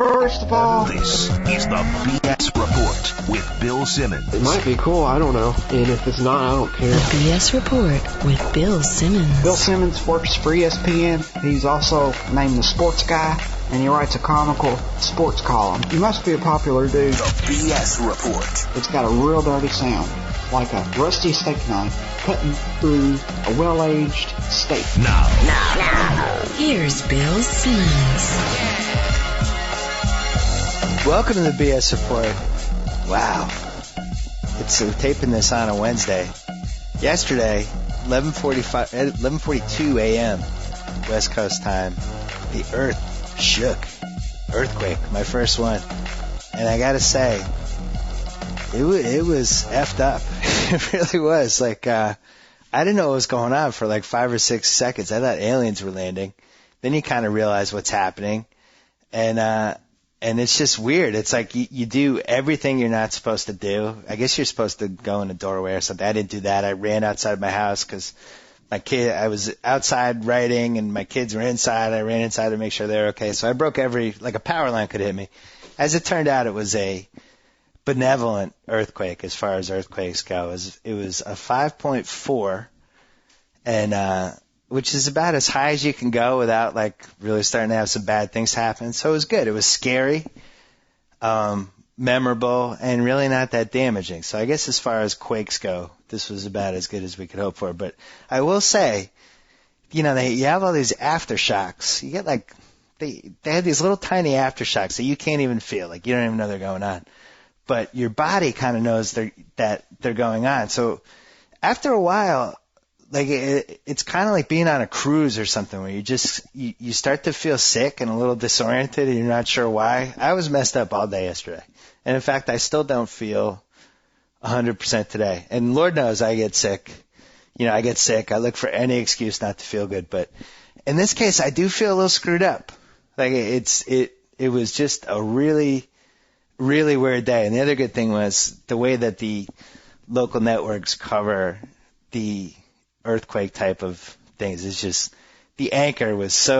First of all, this is the BS Report with Bill Simmons. It might be cool, I don't know. And if it's not, I don't care. The BS Report with Bill Simmons. Bill Simmons works for ESPN. He's also named the sports guy, and he writes a comical sports column. He must be a popular dude. The BS Report. It's got a real dirty sound, like a rusty steak knife cutting through a well-aged steak. Now. Here's Bill Simmons. Welcome to the BS Report. Wow. We're taping this on a Wednesday. Yesterday, 11:42 a.m. West Coast time, the earth shook. Earthquake, my first one. And I gotta say, it was effed up. It really was. Like, I didn't know what was going on for like 5 or 6 seconds. I thought aliens were landing. Then you kind of realize what's happening. And it's just weird. It's like you do everything you're not supposed to do. I guess you're supposed to go in a doorway or something. I didn't do that. I ran outside my house because I was outside writing and my kids were inside. I ran inside to make sure they were okay. So I broke like a power line could hit me. As it turned out, it was a benevolent earthquake as far as earthquakes go. It was a 5.4, and which is about as high as you can go without like really starting to have some bad things happen. So it was good. It was scary, memorable, and really not that damaging. So I guess as far as quakes go, this was about as good as we could hope for. But I will say, you have all these aftershocks. You get like they have these little tiny aftershocks that you can't even feel. Like you don't even know they're going on, but your body kind of knows that they're going on. So after a while, like it's kind of like being on a cruise or something where you start to feel sick and a little disoriented and you're not sure why. I was messed up all day yesterday. And in fact, I still don't feel 100% today. And Lord knows I get sick. I get sick. I look for any excuse not to feel good. But in this case, I do feel a little screwed up. Like it was just a really, really weird day. And the other good thing was the way that the local networks cover the earthquake type of things. It's just the anchors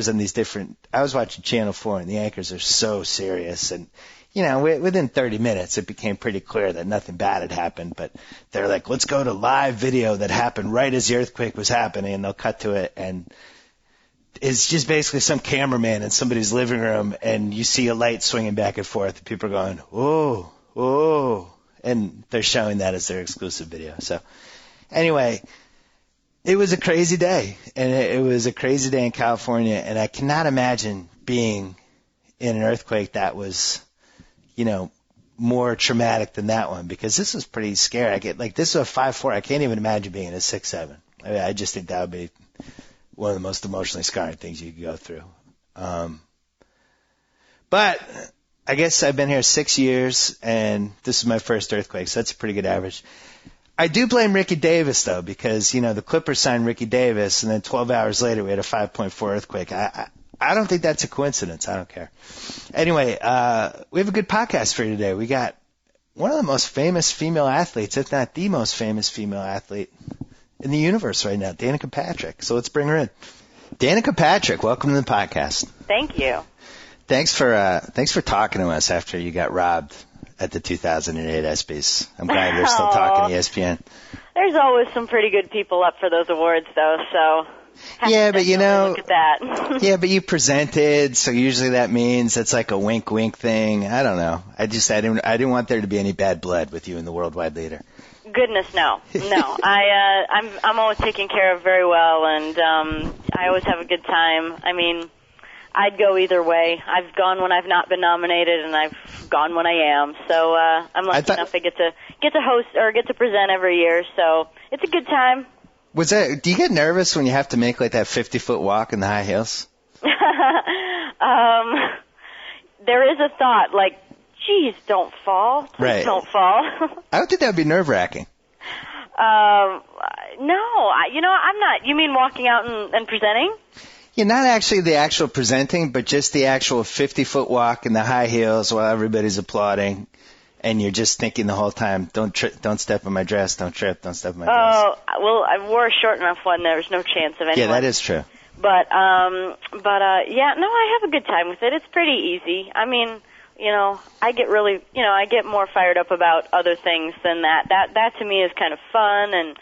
on these different, I was watching Channel 4 and the anchors are so serious, and within 30 minutes it became pretty clear that nothing bad had happened, but they're like, let's go to live video that happened right as the earthquake was happening, and they'll cut to it, and it's just basically some cameraman in somebody's living room, and you see a light swinging back and forth, and people are going, whoa, and they're showing that as their exclusive video. So anyway, it was a crazy day, and it was a crazy day in California, and I cannot imagine being in an earthquake that was, more traumatic than that one, because this was pretty scary. This was a 5.4. I can't even imagine being in a 6.7. I just think that would be one of the most emotionally scarring things you could go through. But I guess I've been here 6 years, and this is my first earthquake, so that's a pretty good average. I do blame Ricky Davis, though, because, the Clippers signed Ricky Davis, and then 12 hours later we had a 5.4 earthquake. I don't think that's a coincidence. I don't care. Anyway, we have a good podcast for you today. We got one of the most famous female athletes, if not the most famous female athlete in the universe right now, Danica Patrick. So let's bring her in. Danica Patrick, welcome to the podcast. Thank you. Thanks for talking to us after you got robbed at the 2008 ESPYs. I'm glad you're still talking to ESPN. There's always some pretty good people up for those awards, though, so yeah, but look at that. Yeah, but you presented, so usually that means it's like a wink thing. I don't know. I didn't want there to be any bad blood with you and the worldwide leader. Goodness, no. I'm always taken care of very well, and I always have a good time. I mean, I'd go either way. I've gone when I've not been nominated, and I've gone when I am. So I'm lucky enough to get to host or get to present every year. So it's a good time. Do you get nervous when you have to make like that 50-foot walk in the high heels? There is a thought like, geez, don't fall. Please right. Don't fall. I don't think that would be nerve-wracking. No, I'm not. You mean walking out and presenting? Yeah, not actually the actual presenting, but just the actual 50-foot walk in the high heels while everybody's applauding, and you're just thinking the whole time, don't step on my dress, don't trip, don't step on my dress. Oh, well, I wore a short enough one. There was no chance of anyone. Yeah, that is true. Yeah, no, I have a good time with it. It's pretty easy. I mean, I get more fired up about other things than that. That to me is kind of fun, and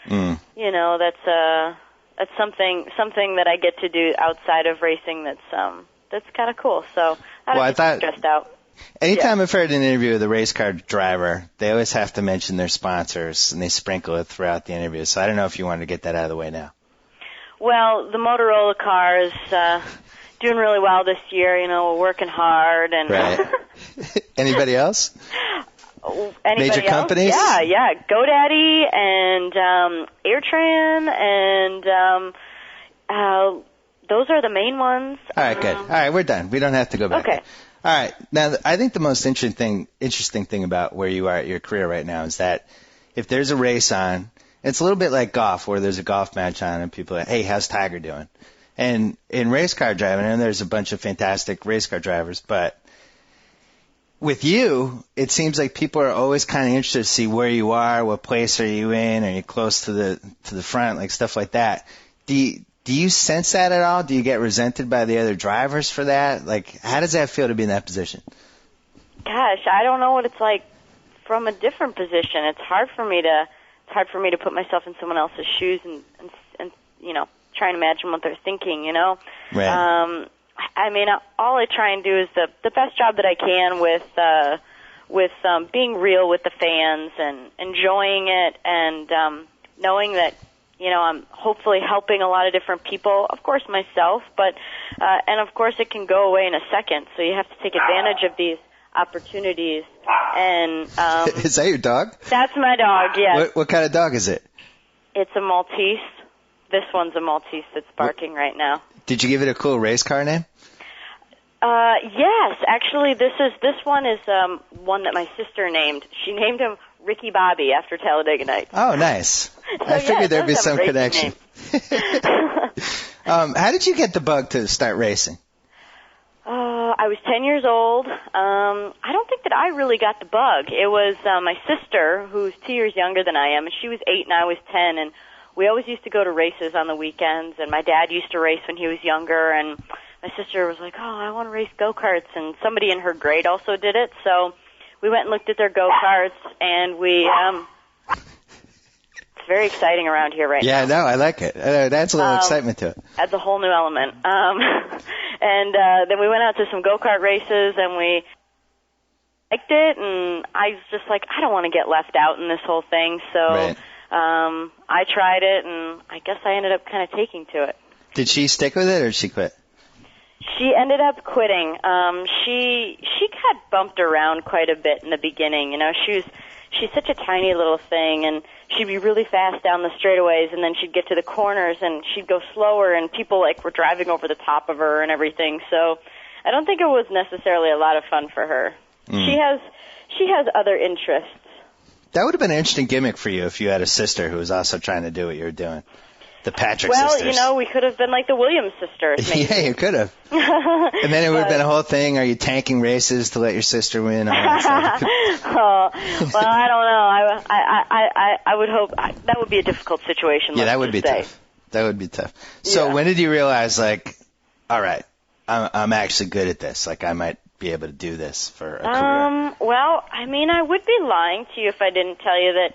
that's something that I get to do outside of racing. That's kind of cool. So I don't get stressed out. Anytime I've heard an interview with a race car driver, they always have to mention their sponsors, and they sprinkle it throughout the interview. So I don't know if you wanted to get that out of the way now. Well, the Motorola car is doing really well this year. We're working hard. And right. Anybody else? Major companies? Yeah. GoDaddy and AirTran, and those are the main ones. All right, good. All right, we're done. We don't have to go back. Okay. All right. Now, I think the most interesting thing about where you are at your career right now is that if there's a race on, it's a little bit like golf, where there's a golf match on and people are like, hey, how's Tiger doing? And in race car driving, and there's a bunch of fantastic race car drivers, but with you, it seems like people are always kind of interested to see where you are, what place are you in, are you close to the front, like stuff like that. Do you sense that at all? Do you get resented by the other drivers for that? Like, how does that feel to be in that position? Gosh, I don't know what it's like from a different position. It's hard for me to put myself in someone else's shoes and try and imagine what they're thinking. Right. I mean, all I try and do is the best job that I can with being real with the fans and enjoying it, and knowing that I'm hopefully helping a lot of different people, of course myself, but and of course it can go away in a second, so you have to take advantage of these opportunities. And is that your dog? That's my dog, yes. What kind of dog is it? It's a Maltese. This one's a Maltese that's barking right now. Did you give it a cool race car name? Yes, actually this one is one that my sister named. She named him Ricky Bobby after Talladega Nights. Oh, nice. So, I figured there'd be some connection. How did you get the bug to start racing? I was 10 years old. I don't think that I really got the bug. It was my sister, who's 2 years younger than I am, and she was 8 and I was 10, and we always used to go to races on the weekends, and my dad used to race when he was younger, and my sister was like, oh, I want to race go-karts, and somebody in her grade also did it, so we went and looked at their go-karts, and it's very exciting around here right now. Yeah, no, I like it. That's a little excitement to it. Adds a whole new element. And then we went out to some go-kart races, and we liked it, and I was just like, I don't want to get left out in this whole thing, so right. I tried it, and I guess I ended up kind of taking to it. Did she stick with it, or did she quit? She ended up quitting. She got bumped around quite a bit in the beginning. She's such a tiny little thing, and she'd be really fast down the straightaways, and then she'd get to the corners, and she'd go slower, and people were driving over the top of her and everything. So I don't think it was necessarily a lot of fun for her. She has other interests. That would have been an interesting gimmick for you if you had a sister who was also trying to do what you were doing. The Patrick sisters. Well, we could have been like the Williams sisters, maybe. Yeah, you could have. And then it would have been a whole thing. Are you tanking races to let your sister win? Well, I don't know. I would hope that would be a difficult situation. Yeah, that would be tough. That would be tough. So when did you realize, all right, I'm actually good at this. I might be able to do this for a career. Well, I mean, I would be lying to you if I didn't tell you that,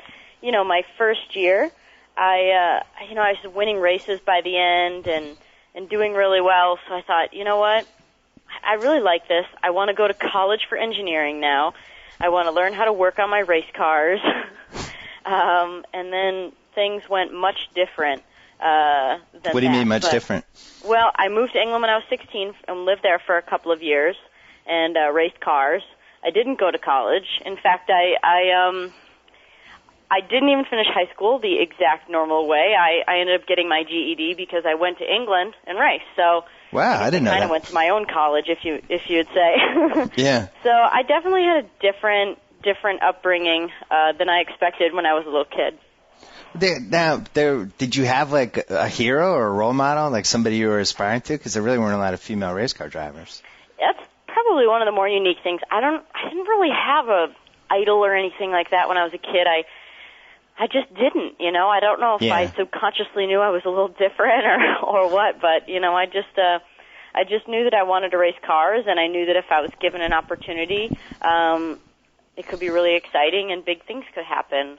my first year, I was winning races by the end and doing really well. So I thought, you know what? I really like this. I want to go to college for engineering now. I want to learn how to work on my race cars. And then things went much different than that. What do you mean much different? Well, I moved to England when I was 16 and lived there for a couple of years and raced cars. I didn't go to college. In fact, I didn't even finish high school the exact normal way. I ended up getting my GED because I went to England and raced. So wow, I didn't know that. I kind of went to my own college, if you'd say. Yeah. So I definitely had a different upbringing than I expected when I was a little kid. Did you have a hero or a role model, like somebody you were aspiring to? Because there really weren't a lot of female race car drivers. That's probably one of the more unique things. I didn't really have a idol or anything like that when I was a kid. I just didn't, I don't know if I subconsciously knew I was a little different or what, but, I just knew that I wanted to race cars, and I knew that if I was given an opportunity, it could be really exciting and big things could happen.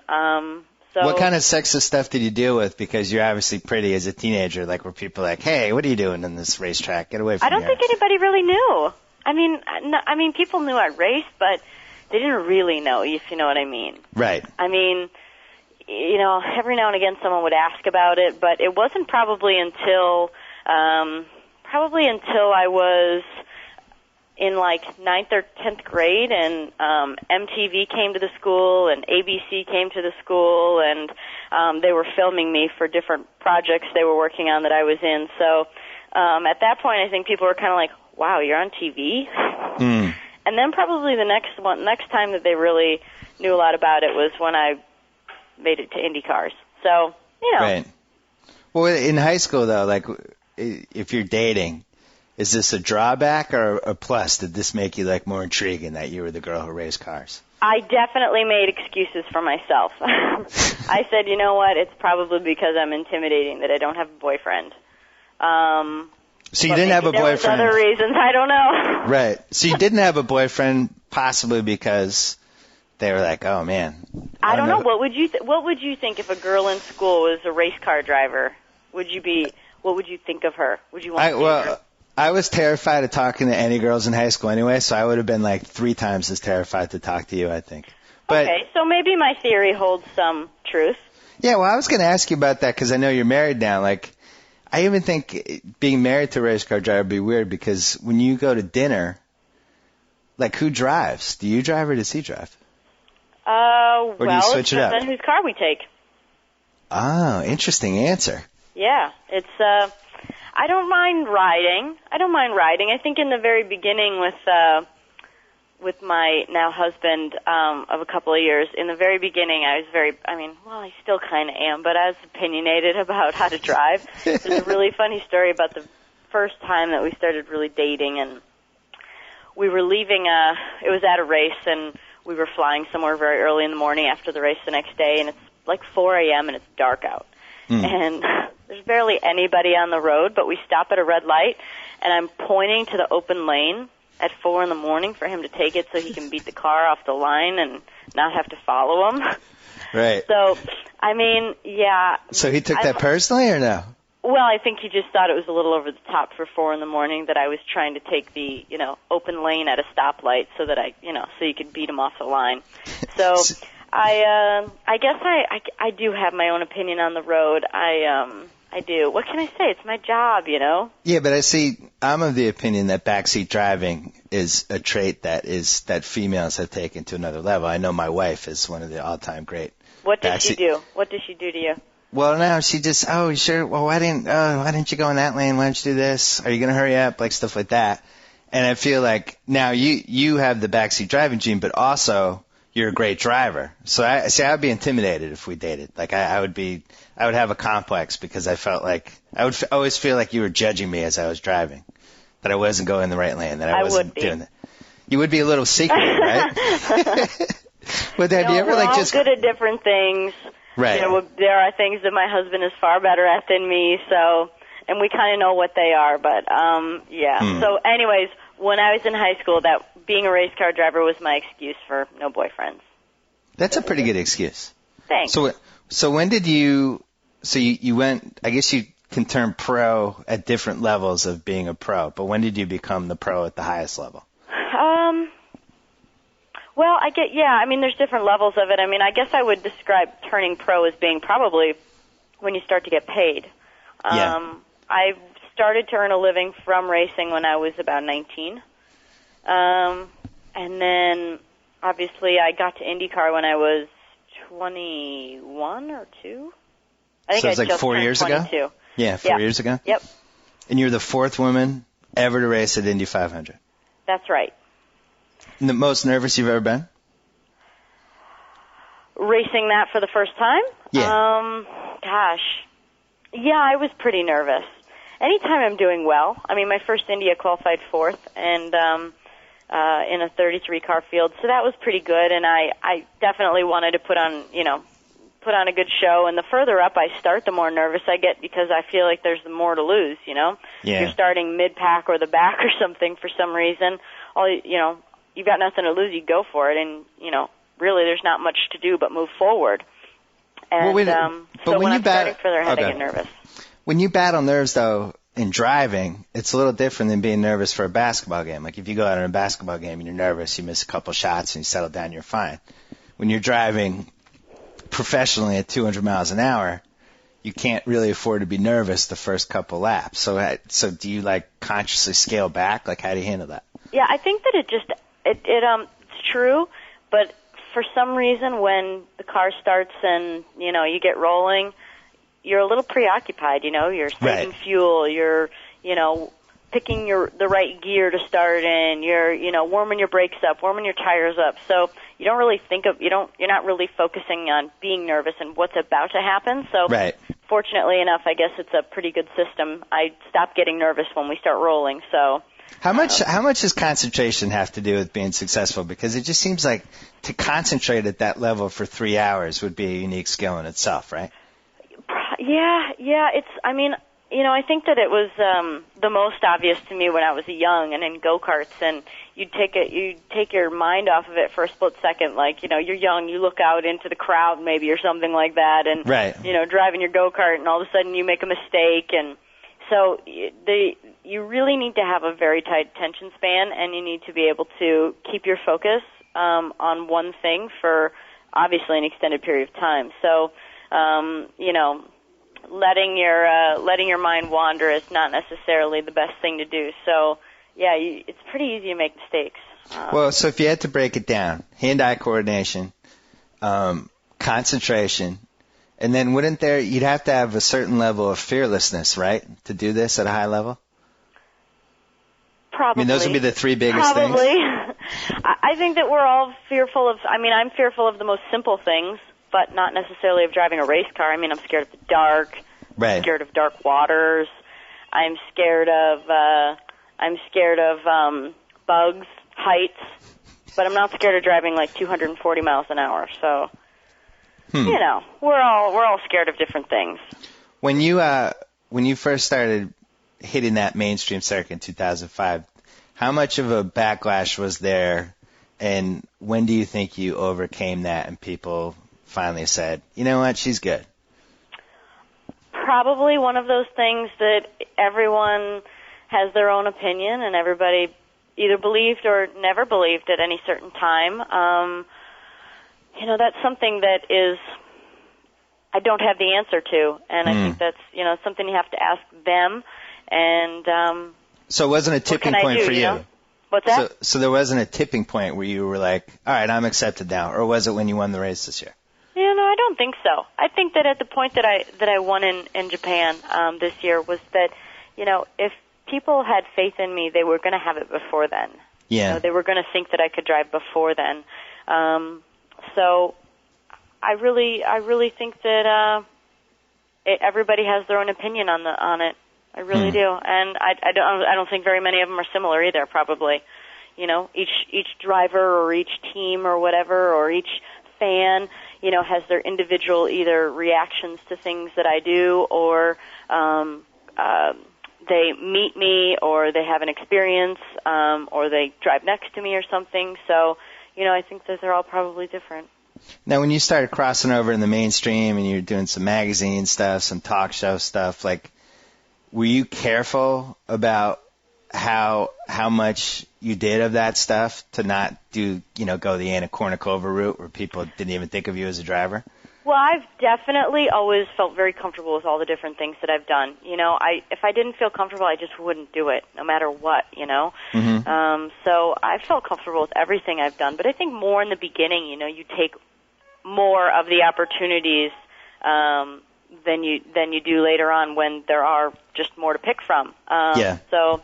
So what kind of sexist stuff did you deal with? Because you're obviously pretty as a teenager, like were people like, hey, what are you doing in this racetrack? Get away from I don't here. think anybody really knew. I mean, people knew I raced, but they didn't really know, if you know what I mean. Right. I mean, every now and again someone would ask about it, but it wasn't probably until I was in like 9th or 10th grade, and MTV came to the school, and ABC came to the school, and they were filming me for different projects they were working on that I was in. So at that point, I think people were kind of like, wow, you're on TV? Mm. And then probably the next time that they really knew a lot about it was when I made it to Indy cars. So, Right. Well, in high school, though, like, if you're dating, is this a drawback or a plus? Did this make you, like, more intriguing that you were the girl who raced cars? I definitely made excuses for myself. I said, you know what, it's probably because I'm intimidating that I don't have a boyfriend. So you didn't have a boyfriend. There was other reasons, I don't know. Right. So you didn't have a boyfriend possibly because they were like, oh, man. I don't know. What would you think if a girl in school was a race car driver? What would you think of her? Would you want to see her? I was terrified of talking to any girls in high school anyway, so I would have been like 3 times as terrified to talk to you, I think. But, okay, so maybe my theory holds some truth. Yeah, well, I was going to ask you about that because I know you're married now. Like, I even think being married to a race car driver would be weird because when you go to dinner, like, who drives? Do you drive or does he drive? Or do you switch it up? Then whose car we take. Oh, interesting answer. Yeah, it's I don't mind riding. I think in the very beginning with my now husband of a couple of years, in the very beginning I still kind of am, but I was opinionated about how to drive. There's a really funny story about the first time that we started really dating, and we were leaving it was at a race, and we were flying somewhere very early in the morning after the race the next day, and it's like 4 a.m. and it's dark out. And there's barely anybody on the road, but we stop at a red light, and I'm pointing to the open lane at 4 in the morning for him to take it so he can beat the car off the line and not have to follow him. Right. So, I mean, yeah. So he took that personally or no? Well, I think he just thought it was a little over the top for 4 in the morning that I was trying to take the, open lane at a stoplight so that so you could beat him off the line. So I guess I do have my own opinion on the road. I do. What can I say? It's my job, Yeah, but I'm of the opinion that backseat driving is a trait that females have taken to another level. I know my wife is one of the all-time great. What did she do? What did she do to you? Well, now she just, sure, well, why didn't you go in that lane? Why didn't you do this? Are you going to hurry up? Like stuff like that. And I feel like now you have the backseat driving gene, but also you're a great driver. So I'd be intimidated if we dated. Like I would have a complex because I felt like I would always feel like you were judging me as I was driving, that I wasn't going in the right lane, that I wasn't doing that. You would be a little secretive, right? But have you ever we're all just good at different things. Right. There are things that my husband is far better at than me, and we kind of know what they are, but yeah. So anyways, when I was in high school, that being a race car driver was my excuse for no boyfriends. That's a pretty good excuse. Thanks. So when did you went, I guess you can turn pro at different levels of being a pro, but when did you become the pro at the highest level? Well, there's different levels of it. I guess I would describe turning pro as being probably when you start to get paid. Yeah. I started to earn a living from racing when I was about 19. And then, obviously, I got to IndyCar when I was 21 or 2. I think so it was I like just 4 years 22. ago? Yeah, 4 years ago? Yep. And you're the 4th woman ever to race at Indy 500. That's right. And the most nervous you've ever been? Racing that for the first time? Yeah. Yeah, I was pretty nervous. Anytime I'm doing well. My first Indy I qualified 4th, and in a 33 car field, so that was pretty good. And I definitely wanted to put put on a good show, and the further up I start, the more nervous I get because I feel like there's more to lose, you know? Yeah. If you're starting mid-pack or the back or something for some reason, you've got nothing to lose, you go for it, and, really there's not much to do but move forward. And so when I'm starting further ahead, I get nervous. When you battle nerves, though, in driving, it's a little different than being nervous for a basketball game. Like if you go out in a basketball game and you're nervous, you miss a couple shots and you settle down, you're fine. When you're driving professionally at 200 miles an hour, you can't really afford to be nervous the first couple laps. So do you consciously scale back? Like how do you handle that? Yeah, I think that it's true, but for some reason when the car starts and, you get rolling, you're a little preoccupied, you're saving fuel, you're, picking the right gear to start in, you're, warming your brakes up, warming your tires up. So you don't really you're not really focusing on being nervous and what's about to happen. So fortunately enough, I guess it's a pretty good system. I stop getting nervous when we start rolling, so. How much does concentration have to do with being successful? Because it just seems like to concentrate at that level for 3 hours would be a unique skill in itself, right? Yeah. I think that it was the most obvious to me when I was young and in go-karts, and you'd take your mind off of it for a split second. Like, you're young, you look out into the crowd maybe or something like that, and driving your go-kart, and all of a sudden you make a mistake, and so you really need to have a very tight attention span, and you need to be able to keep your focus on one thing for obviously an extended period of time. So, letting your mind wander is not necessarily the best thing to do. So, it's pretty easy to make mistakes. Well, so if you had to break it down, hand-eye coordination, concentration, and then you'd have to have a certain level of fearlessness, right, to do this at a high level? Probably. I mean, those would be the three biggest things. Probably. I think that we're all fearful of, I'm fearful of the most simple things, but not necessarily of driving a race car. I'm scared of the dark. Right. I'm scared of dark waters. I'm scared of bugs, heights, but I'm not scared of driving 240 miles an hour. So, we're all scared of different things. When you first started hitting that mainstream circuit in 2005, how much of a backlash was there, and when do you think you overcame that and people finally said, you know what, she's good? Probably one of those things that everyone has their own opinion, and everybody either believed or never believed at any certain time. That's something that I don't have the answer to, and I think that's something you have to ask them. And so it wasn't a tipping point for you. What's that? So there wasn't a tipping point where you were like, all right, I'm accepted now, or was it when you won the race this year? No, I don't think so. I think that at the point that I won in Japan this year was that, if people had faith in me, they were going to have it before then. Yeah. They were going to think that I could drive before then. So I really think that everybody has their own opinion on it. I really do, and I don't think very many of them are similar either. Probably, each driver or each team or whatever or each fan, has their individual either reactions to things that I do, or they meet me, or they have an experience, or they drive next to me or something. So, I think that they're all probably different. Now, when you started crossing over in the mainstream and you're doing some magazine stuff, some talk show stuff, were you careful about how much you did of that stuff to not go the Anna Kournikova route where people didn't even think of you as a driver? Well, I've definitely always felt very comfortable with all the different things that I've done. If I didn't feel comfortable, I just wouldn't do it, no matter what, Mm-hmm. So I felt comfortable with everything I've done. But I think more in the beginning, you take more of the opportunities than you do later on when there are just more to pick from. So,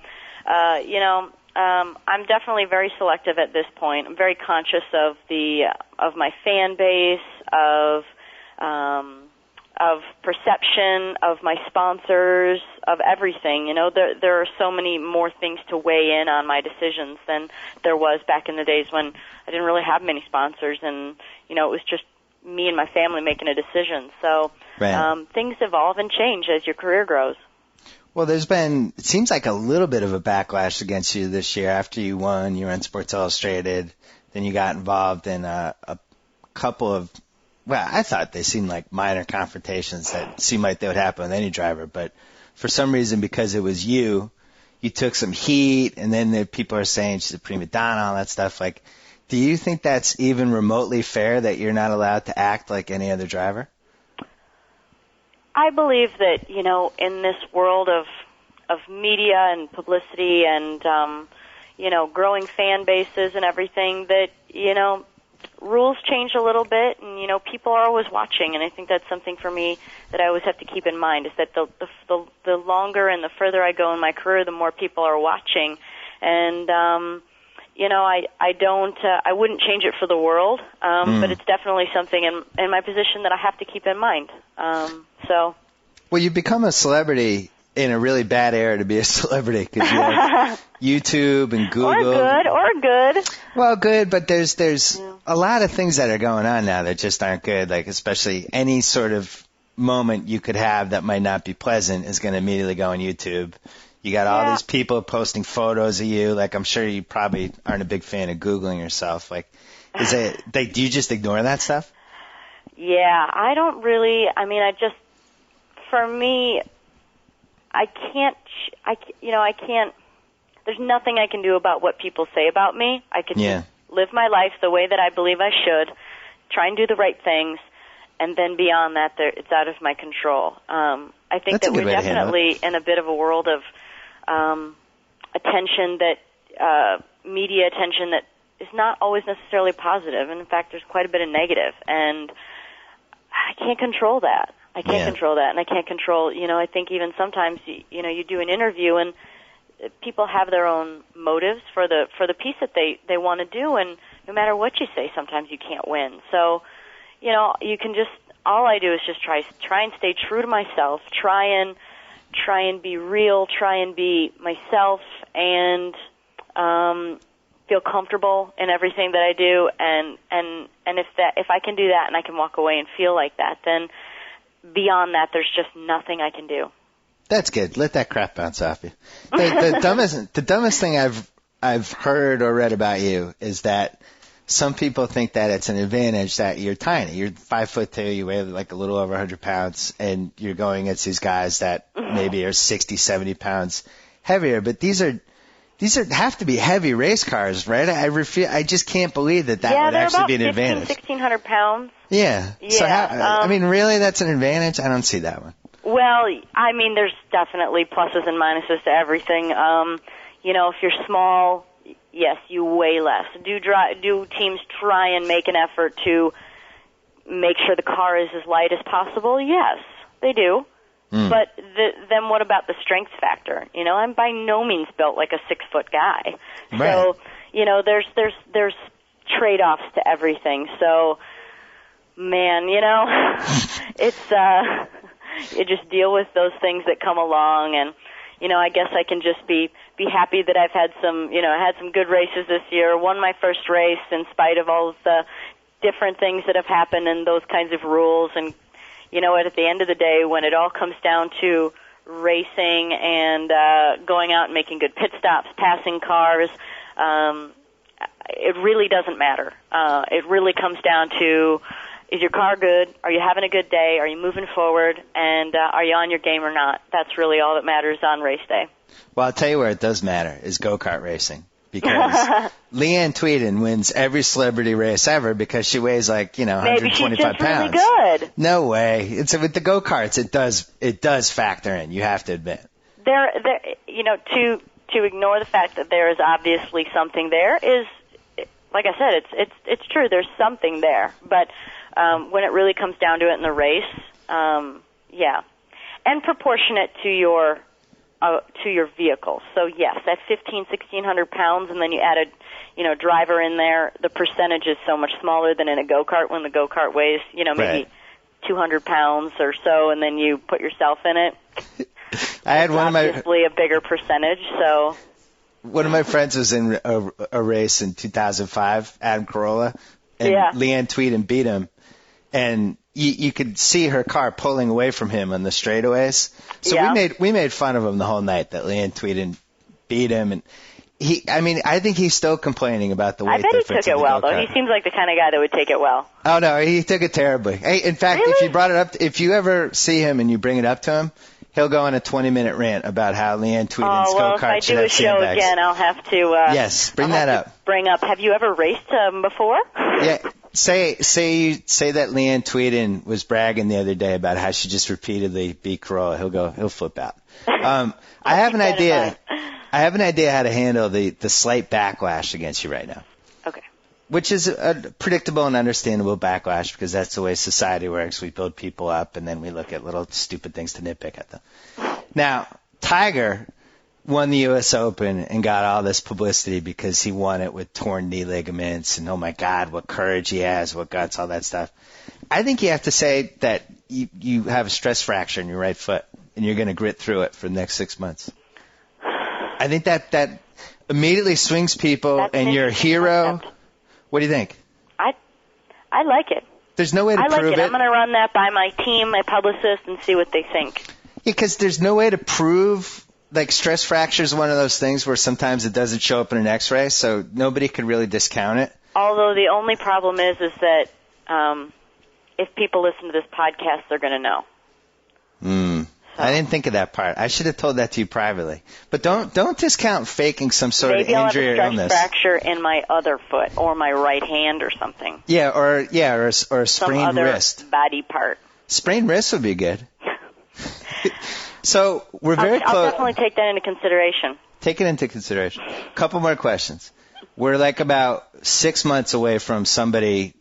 I'm definitely very selective at this point. I'm very conscious of my fan base, of perception, of my sponsors, of everything. There are so many more things to weigh in on my decisions than there was back in the days when I didn't really have many sponsors, and it was just me and my family making a decision. So Right. things evolve and change as your career grows. Well, there's been, it seems like a little bit of a backlash against you this year. After you won, you were on Sports Illustrated, then you got involved in a couple of, well, I thought they seemed like minor confrontations that seemed like they would happen with any driver, but for some reason, because it was you took some heat, and then the people are saying she's a prima donna, all that stuff. Like, do you think that's even remotely fair that you're not allowed to act like any other driver? I believe that, in this world of media and publicity and, growing fan bases and everything, that, rules change a little bit, and, people are always watching, and I think that's something for me that I always have to keep in mind, is that the longer and the further I go in my career, the more people are watching, and, I wouldn't change it for the world, but it's definitely something in my position that I have to keep in mind. Well, you've become a celebrity in a really bad era to be a celebrity, because you have YouTube and Google. Or good. Well, good, but there's a lot of things that are going on now that just aren't good, like especially any sort of moment you could have that might not be pleasant is going to immediately go on YouTube. You got all these people posting photos of you. Like, I'm sure you probably aren't a big fan of Googling yourself. Like, do you just ignore that stuff? Yeah, I don't really. I mean, for me, I can't. There's nothing I can do about what people say about me. I can just live my life the way that I believe I should, try and do the right things, and then beyond that, it's out of my control. I think that we're definitely in a bit of a world of attention media attention that is not always necessarily positive, and in fact, there's quite a bit of negative, and I can't control that. I can't control that, and I can't control, I think even sometimes, you do an interview and people have their own motives for the piece that they want to do, and no matter what you say, sometimes you can't win. So, you can just, all I do is just try and stay true to myself, try and be real, try and be myself, and feel comfortable in everything that I do, and if I can do that and I can walk away and feel like that, then beyond that, there's just nothing I can do. That's good. Let that crap bounce off you. The dumbest thing I've heard or read about you is that some people think that it's an advantage that you're tiny. You're 5'2", you weigh like a little over 100 pounds, and you're going against these guys that maybe are 60, 70 pounds heavier. But these have to be heavy race cars, right? I just can't believe that would actually be an advantage. 1,600 pounds. Yeah. So really, that's an advantage? I don't see that one. Well, I mean, there's definitely pluses and minuses to everything. If you're small, yes, you weigh less. Do teams try and make an effort to make sure the car is as light as possible? Yes, they do. But then what about the strength factor? I'm by no means built like a 6-foot guy. Right. So, there's trade-offs to everything. So, man, it's you just deal with those things that come along, and I guess I can just be happy that I've had some good races this year. Won my first race in spite of all of the different things that have happened and those kinds of rules. And at the end of the day, when it all comes down to racing and going out and making good pit stops, passing cars, it really doesn't matter. It really comes down to, is your car good? Are you having a good day? Are you moving forward? And are you on your game or not? That's really all that matters on race day. Well, I'll tell you where it does matter is go-kart racing. Because Leanne Tweeden wins every celebrity race ever because she weighs like, 125 pounds. Maybe she's really good. No way. It's with the go-karts, it does factor in. You have to admit. To ignore the fact that there is obviously something there is, like I said, it's true. There's something there, but when it really comes down to it in the race, and proportionate to your vehicle. So yes, that 1,600 pounds, and then you add a driver in there. The percentage is so much smaller than in a go-kart when the go-kart weighs maybe 200 pounds or so, and then you put yourself in it. I had obviously a bigger percentage. So one of my friends was in a race in 2005, Adam Carolla, and Leanne Tweeden beat him. and you could see her car pulling away from him on the straightaways. So Yeah. we made fun of him the whole night that Leanne Tweeden beat him, and I think he's still complaining about the weight I bet he difference took in it the well, though. go-kart. He seems like the kind of guy that would take it well. Oh no, he took it terribly. Hey, in fact, if Really? you brought it up, if you ever see him and you bring it up to him, he'll go on a 20-minute rant about how Leanne Tweeden's Oh, well, if I go-kart should do a have show sandbags. again, I'll have to. Yes, bring I'll that have to up. Bring up. Have you ever raced before? Yeah, say that Leanne Tweeden was bragging the other day about how she just repeatedly beat Corolla. He'll flip out. I have an keep that in idea. mind. I have an idea how to handle the slight backlash against you right now, Okay. which is a predictable and understandable backlash because that's the way society works. We build people up and then we look at little stupid things to nitpick at them. Now, Tiger won the U.S. Open and got all this publicity because he won it with torn knee ligaments and, oh my God, what courage he has, what guts, all that stuff. I think you have to say that you have a stress fracture in your right foot and you're going to grit through it for the next 6 months. I think that immediately swings people That's an and you're a interesting hero. concept. What do you think? I like it. There's no way to I like prove it. it. I'm going to run that by my team, my publicist, and see what they think. Because there's no way to prove, like, stress fracture is one of those things where sometimes it doesn't show up in an x-ray, so nobody could really discount it. Although the only problem is that if people listen to this podcast, they're going to know. I didn't think of that part. I should have told that to you privately. But don't discount faking some sort Maybe of I'll have injury a or stress illness. fracture in my other foot or my right hand or something. Yeah, or a Some sprained other wrist. body part. Sprained wrist would be good. So we're very I'll close. definitely take that into consideration. Take it into consideration. Couple more questions. We're like about 6 months away from somebody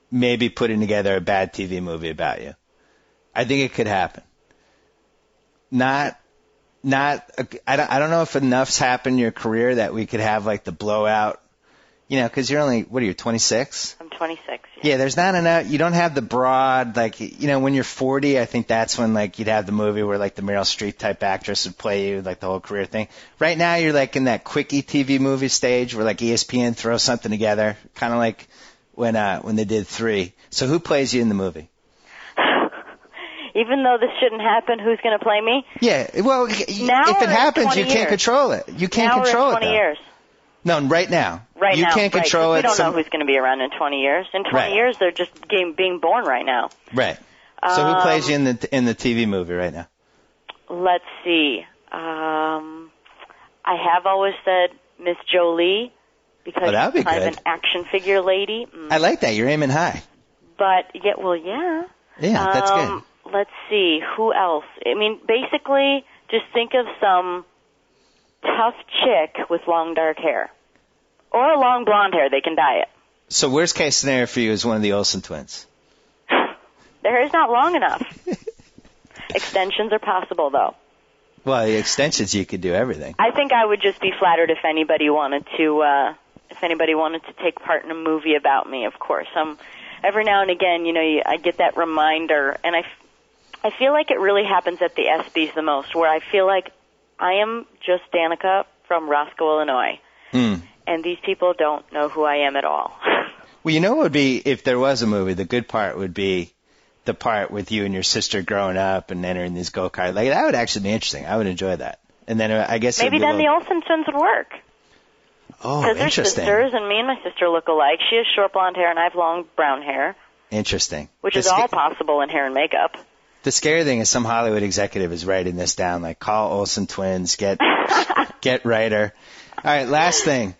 maybe putting together a bad TV movie about you. I think it could happen. I don't know if enough's happened in your career that we could have like the blowout, because you're only, what are you, 26? I'm 26. Yeah, there's not enough. You don't have the broad, like, when you're 40, I think that's when, like, you'd have the movie where, like, the Meryl Streep type actress would play you, like, the whole career thing. Right now, you're, like, in that quickie TV movie stage where, like, ESPN throws something together, kind of like when they did 3. So who plays you in the movie? Even though this shouldn't happen, who's going to play me? Yeah, well, Now if or it in happens, 20 you can't years? control it. You can't Now control or in it, 20 though. years? No, right now. Right you now. can't control right, 'cause it. We don't know who's going to be around in 20 years. In 20 Right. years, they're just being born right now. Right. So who plays you in the TV movie right now? Let's see. I have always said Miss Jolie because that would be she's kind good. of an action figure lady. I like that. You're aiming high. But, yeah. Yeah, that's good. Let's see. Who else? I mean, basically, just think of some tough chick with long dark hair. Or a long blonde hair. They can dye it. So worst case scenario for you is one of the Olsen twins. Their hair's not long enough. Extensions are possible, though. Well, the extensions, you could do everything. I think I would just be flattered if anybody wanted to take part in a movie about me, of course. Every now and again, I get that reminder, and I feel like it really happens at the ESPYs the most, where I feel like I am just Danica from Roscoe, Illinois, and these people don't know who I am at all. Well, what would be, if there was a movie, the good part would be the part with you and your sister growing up and entering these go-karts. Like, that would actually be interesting. I would enjoy that. And then I guess Maybe then the Olsen twins would work. Oh, Because they're interesting. sisters, and me and my sister look alike. She has short blonde hair, and I have long brown hair, Interesting. which is all possible in hair and makeup. The scary thing is some Hollywood executive is writing this down, like, call Olsen twins, get writer. All right, last thing.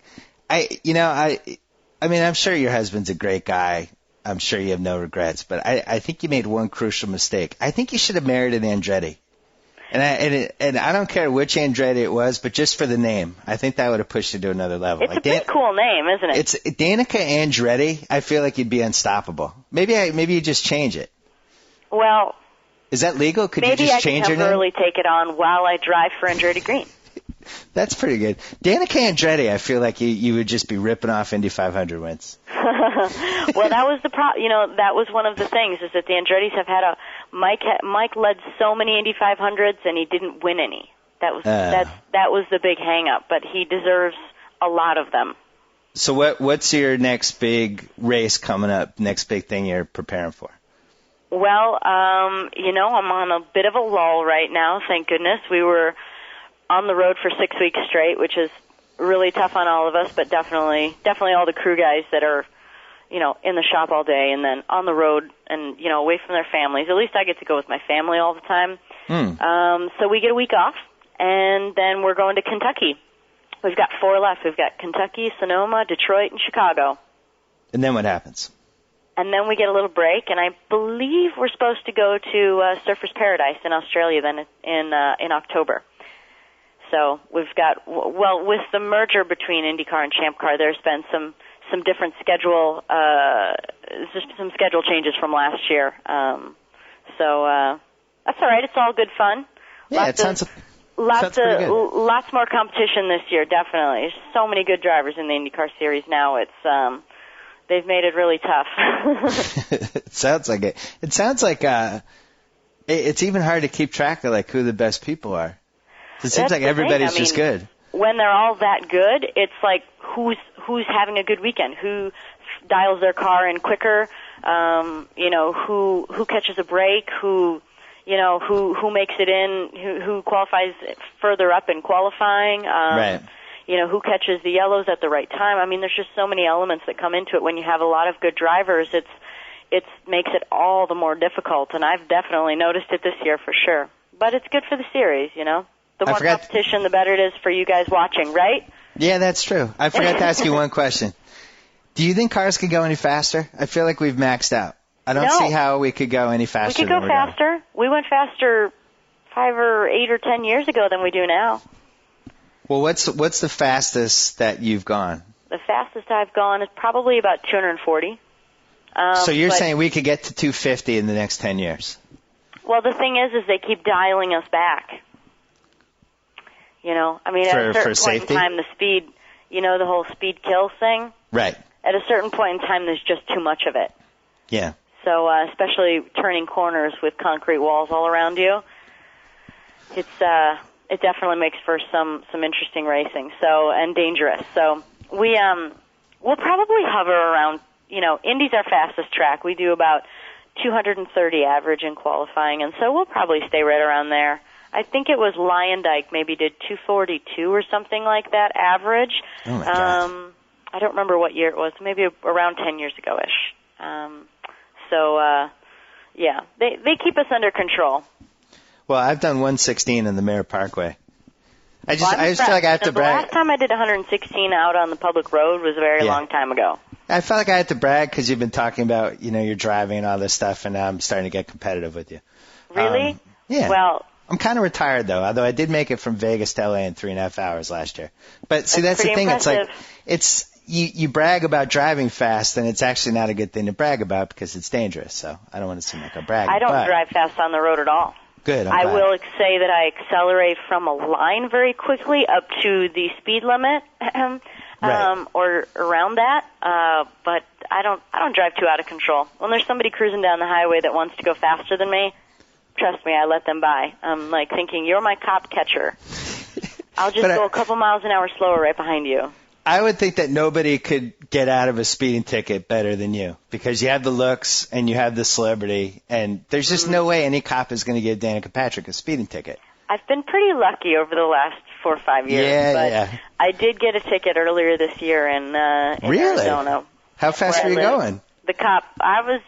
I mean, I'm sure your husband's a great guy. I'm sure you have no regrets, but I think you made one crucial mistake. I think you should have married an Andretti. And I don't care which Andretti it was, but just for the name, I think that would have pushed you to another level. It's a pretty cool name, isn't it? It's Danica Andretti. I feel like you'd be unstoppable. Maybe you just change it. Well, Is that legal? Could maybe you just I can change your name? temporarily take it on while I drive for Andretti Green. That's pretty good. Danica Andretti, I feel like you would just be ripping off Indy 500 wins. Well, that was that was one of the things, is that the Andrettis have had Mike led so many Indy 500s and he didn't win any. That was the big hang up, but he deserves a lot of them. So what's your next big race coming up, next big thing you're preparing for? Well, I'm on a bit of a lull right now, thank goodness. We were on the road for 6 weeks straight, which is really tough on all of us, but definitely all the crew guys that are, in the shop all day and then on the road and, away from their families. At least I get to go with my family all the time. So we get a week off, and then we're going to Kentucky. We've got 4 left. We've got Kentucky, Sonoma, Detroit, and Chicago. And then what happens? And then we get a little break, and I believe we're supposed to go to Surfers Paradise in Australia then in October. So we've got, with the merger between IndyCar and Champ Car, there's been some different schedule, some schedule changes from last year. So that's all right. It's all good fun. Yeah, sounds pretty good. Lots more competition this year, definitely. There's so many good drivers in the IndyCar series now. It's they've made it really tough. It sounds like it. It sounds like it's even hard to keep track of like who the best people are. It seems like everybody's just good. When they're all that good, it's like who's having a good weekend, who dials their car in quicker, who catches a break, who makes it in, who qualifies further up in qualifying. Right. Who catches the yellows at the right time. I mean, there's just so many elements that come into it. When you have a lot of good drivers, it makes it all the more difficult, and I've definitely noticed it this year for sure. But it's good for the series, The more competition, the better it is for you guys watching, right? Yeah, that's true. I forgot to ask you one question. Do you think cars could go any faster? I feel like we've maxed out. I don't see how we could go any faster. We could go faster. We went faster 5 or 8 or 10 years ago than we do now. Well, what's the fastest that you've gone? The fastest I've gone is probably about 240. So you're saying we could get to 250 in the next 10 years? Well, the thing is they keep dialing us back. At a certain point in time, the speed, the whole speed kills thing. Right. At a certain point in time, there's just too much of it. Yeah. So, especially turning corners with concrete walls all around you, it definitely makes for some interesting racing. So, and dangerous. So, we'll probably hover around. Indy's our fastest track. We do about 230 average in qualifying, and so we'll probably stay right around there. I think it was Lyondike maybe did 242 or something like that average. Oh my God. I don't remember what year it was. Maybe around 10 years ago-ish. Yeah, they keep us under control. Well, I've done 116 in the Mare Parkway. I just feel like I have to brag. The last time I did 116 out on the public road was a very long time ago. I felt like I had to brag because you've been talking about, your driving and all this stuff, and now I'm starting to get competitive with you. Really? Yeah. Well, I'm kind of retired, though, although I did make it from Vegas to LA in 3.5 hours last year. But see, that's the thing. Impressive. It's like, you brag about driving fast, and it's actually not a good thing to brag about because it's dangerous. So I don't want to seem like I'm bragging. I don't drive fast on the road at all. Good. I will say that I accelerate from a line very quickly up to the speed limit, or around that. But I don't drive too out of control. When there's somebody cruising down the highway that wants to go faster than me, trust me, I let them by. I'm like thinking, you're my cop catcher. I'll just go a couple miles an hour slower right behind you. I would think that nobody could get out of a speeding ticket better than you because you have the looks and you have the celebrity, and there's just no way any cop is going to give Danica Patrick a speeding ticket. I've been pretty lucky over the last 4 or 5 years. But I did get a ticket earlier this year in Arizona. How fast were you going? The cop, I was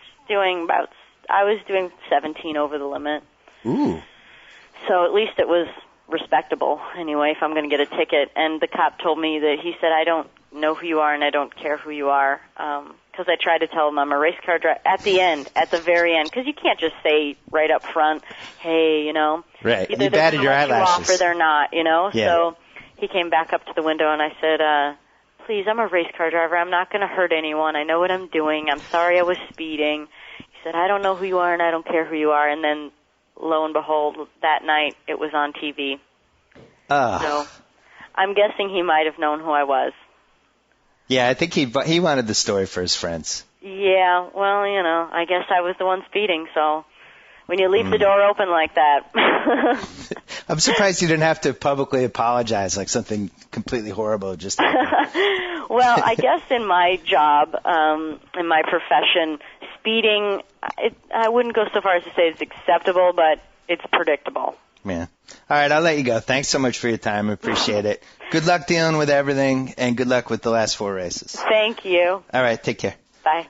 doing 17 over the limit. Ooh. So at least it was respectable anyway if I'm going to get a ticket. And the cop told me that he said, I don't know who you are and I don't care who you are, because I tried to tell him I'm a race car driver at the very end, because you can't just say right up front, hey, Right. Either you batted your eyelashes. Off or they're not, Yeah. So he came back up to the window and I said, please, I'm a race car driver. I'm not going to hurt anyone. I know what I'm doing. I'm sorry I was speeding. He said, I don't know who you are and I don't care who you are. And then lo and behold, that night it was on TV. So I'm guessing he might have known who I was. Yeah, I think he wanted the story for his friends. Yeah, well, I guess I was the one speeding, so when you leave the door open like that. I'm surprised you didn't have to publicly apologize, like something completely horrible just happened. Well, I guess in my job, in my profession, speeding, I wouldn't go so far as to say it's acceptable, but it's predictable. Yeah. All right, I'll let you go. Thanks so much for your time. I appreciate it. Good luck dealing with everything, and good luck with the last 4 races. Thank you. All right, take care. Bye.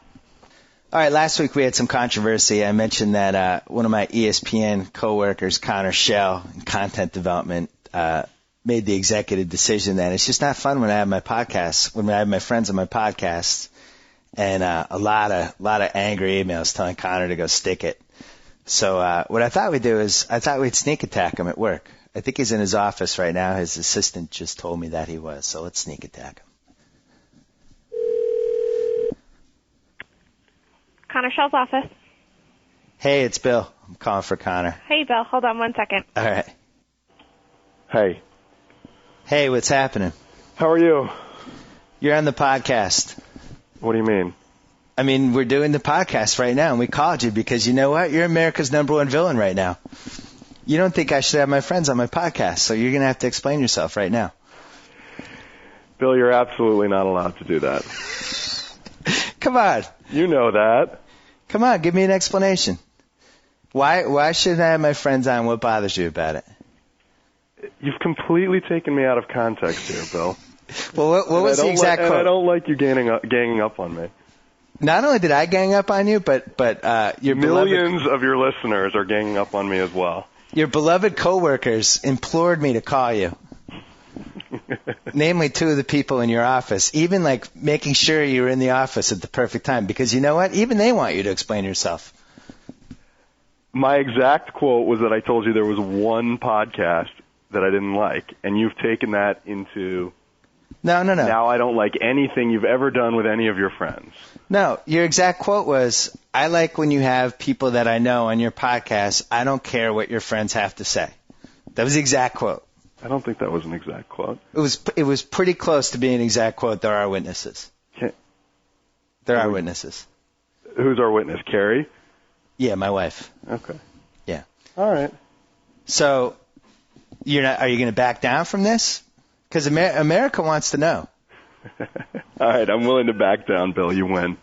All right, last week we had some controversy. I mentioned that one of my ESPN coworkers, Connor Schell, in content development, made the executive decision that it's just not fun when I have my podcasts, when I have my friends on my podcasts, and a lot of angry emails telling Connor to go stick it. So what I thought we'd do is I thought we'd sneak attack him at work. I think he's in his office right now. His assistant just told me that he was, so let's sneak attack him. Connor Schell's office. Hey, it's Bill. I'm calling for Connor. Hey, Bill. Hold on 1 second. All right. Hey. Hey, what's happening? How are you? You're on the podcast. What do you mean? I mean, we're doing the podcast right now, and we called you because you know what? You're America's #1 villain right now. You don't think I should have my friends on my podcast, so you're going to have to explain yourself right now. Bill, you're absolutely not allowed to do that. Come on. You know that. Come on, give me an explanation. Why should I have my friends on? What bothers you about it? You've completely taken me out of context here, Bill. Well, what was the exact quote? And I don't like you ganging up on me. Not only did I gang up on you, but your millions of your listeners are ganging up on me as well. Your beloved coworkers implored me to call you. Namely, 2 of the people in your office, even like making sure you were in the office at the perfect time, because you know what? Even they want you to explain yourself. My exact quote was that I told you there was one podcast that I didn't like, and you've taken that into... No. Now I don't like anything you've ever done with any of your friends. No, your exact quote was, I like when you have people that I know on your podcast. I don't care what your friends have to say. That was the exact quote. I don't think that was an exact quote. It was pretty close to being an exact quote. There are witnesses. There are witnesses. Who's our witness? Carrie? Yeah, my wife. Okay. Yeah. All right. So, are you going to back down from this? Because America wants to know. All right, I'm willing to back down, Bill. You win.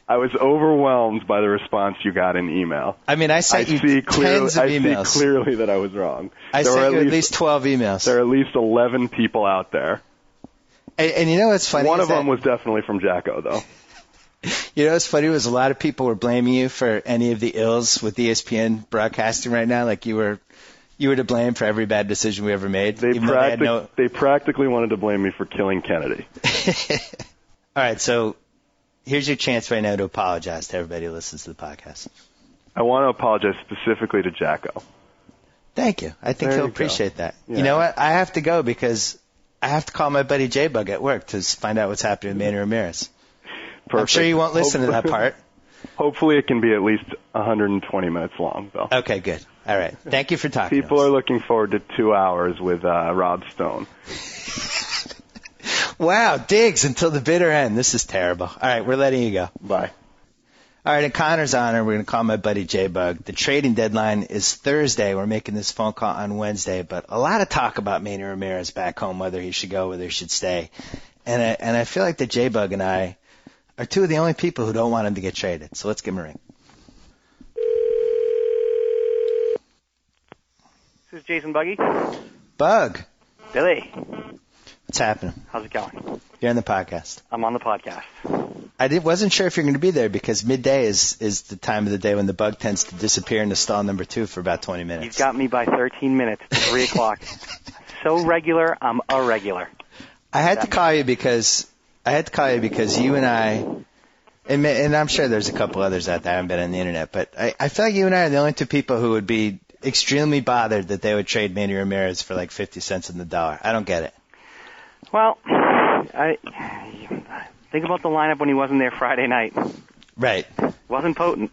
I was overwhelmed by the response you got in email. I mean, I sent you tens of emails. I see clearly that I was wrong. I sent you at least 12 emails. There are at least 11 people out there. And you know what's funny? One of them was definitely from Jacko, though. You know what's funny was a lot of people were blaming you for any of the ills with ESPN broadcasting right now. Like you were to blame for every bad decision we ever made. They practically wanted to blame me for killing Kennedy. All right, so here's your chance right now to apologize to everybody who listens to the podcast. I want to apologize specifically to Jacko. Thank you. I think he'll appreciate that. Yeah. You know what? I have to go because I have to call my buddy J-Bug at work to find out what's happening with Manny Ramirez. Perfect. I'm sure you won't listen to that part. Hopefully it can be at least 120 minutes long, though. Okay, good. All right. Thank you for talking People to us. are looking forward to 2 hours with Rob Stone. Wow, Diggs until the bitter end. This is terrible. All right, we're letting you go. Bye. All right, in Connor's honor, we're going to call my buddy J-Bug. The trading deadline is Thursday. We're making this phone call on Wednesday, but a lot of talk about Manny Ramirez back home, whether he should go, whether he should stay. And I feel like that J-Bug and I are 2 of the only people who don't want him to get traded. So let's give him a ring. This is Jason Buggy. Bug. Billy. What's happening? How's it going? You're on the podcast. I'm on the podcast. I wasn't sure if you're going to be there because midday is the time of the day when the bug tends to disappear into stall number 2 for about 20 minutes. You've got me by 13 minutes, 3 o'clock. So regular, I'm irregular. I had to call you because you and I, and I'm sure there's a couple others out there, I haven't been on the internet, but I feel like you and I are the only 2 people who would be extremely bothered that they would trade Manny Ramirez for like 50 cents on the dollar. I don't get it. Well, I think about the lineup when he wasn't there Friday night. Right. Wasn't potent.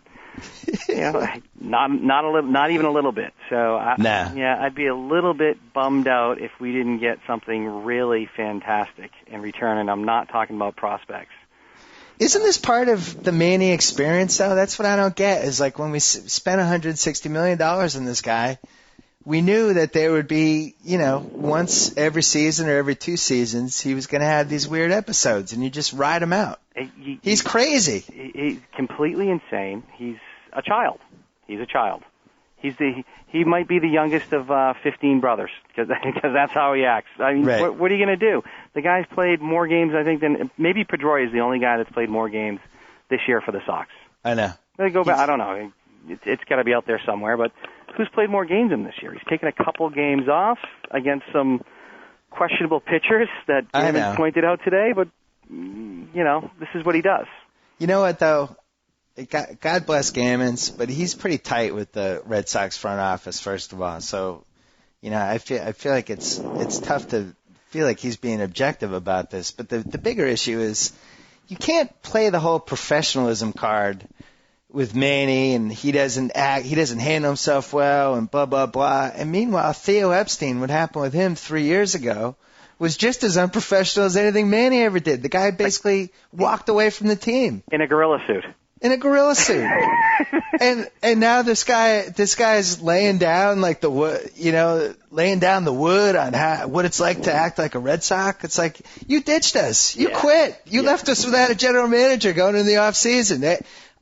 Not even a little bit. So I'd be a little bit bummed out if we didn't get something really fantastic in return, and I'm not talking about prospects. Isn't this part of the Manny experience, though? That's what I don't get, is like when we spent $160 million on this guy, we knew that there would be, once every season or every 2 seasons, he was going to have these weird episodes, and you just ride him out. He's crazy. He's completely insane. He's a child. He's a child. He might be the youngest of 15 brothers because that's how he acts. I mean, right. What are you going to do? The guy's played more games, I think, than maybe Pedroia is the only guy that's played more games this year for the Sox. I know. They go back. I don't know. It's got to be out there somewhere. But who's played more games than this year? He's taken a couple games off against some questionable pitchers that Gammons pointed out today. But this is what he does. You know what though? God bless Gammons, but he's pretty tight with the Red Sox front office, first of all. So, I feel like it's tough to feel like he's being objective about this. But the bigger issue is you can't play the whole professionalism card with Manny, and he doesn't handle himself well, and blah, blah, blah. And meanwhile, Theo Epstein, what happened with him 3 years ago, was just as unprofessional as anything Manny ever did. The guy basically walked away from the team. In a gorilla suit. And now this guy's laying down like the wood, laying down the wood on what it's like to act like a Red Sox. It's like, you ditched us. You quit. You left us without a general manager going into the off season.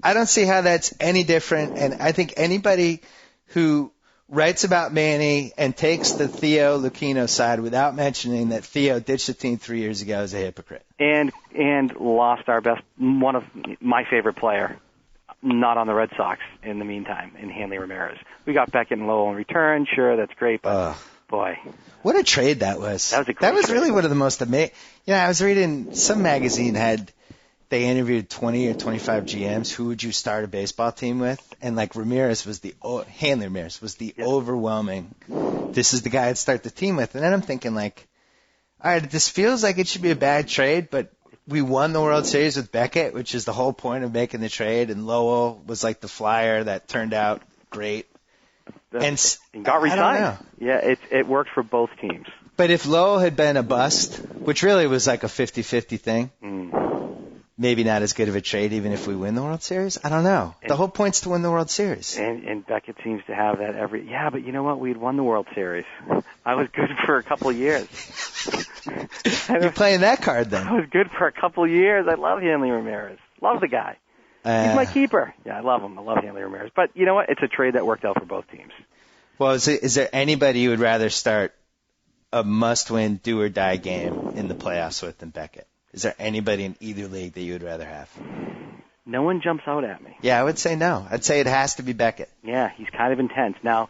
I don't see how that's any different. And I think anybody who writes about Manny and takes the Theo Lucchino side without mentioning that Theo ditched the team 3 years ago is a hypocrite. And lost one of my favorite player, not on the Red Sox in the meantime, in Hanley Ramirez. We got Beckett and Lowell in return. Sure, that's great, but boy. What a trade that was. That was really one of the most amazing. I was reading some magazine they interviewed 20 or 25 GMs. Who would you start a baseball team with? And Hanley Ramirez was the overwhelming. This is the guy I'd start the team with. And then I'm thinking all right, this feels like it should be a bad trade, but we won the World Series with Beckett, which is the whole point of making the trade. And Lowell was like the flyer that turned out great. And got resigned. Yeah, it worked for both teams. But if Lowell had been a bust, which really was like a 50-50 thing, maybe not as good of a trade even if we win the World Series? I don't know. The whole point's to win the World Series. And Beckett seems to have that but you know what? We'd won the World Series. I was good for a couple of years. You're playing that card then. I was good for a couple of years. I love Hanley Ramirez. Love the guy. He's my keeper. Yeah, I love him. I love Hanley Ramirez. But you know what? It's a trade that worked out for both teams. Well, is there anybody you would rather start a must-win, do-or-die game in the playoffs with than Beckett? Is there anybody in either league that you would rather have? No one jumps out at me. Yeah, I would say no. I'd say it has to be Beckett. Yeah, he's kind of intense. Now,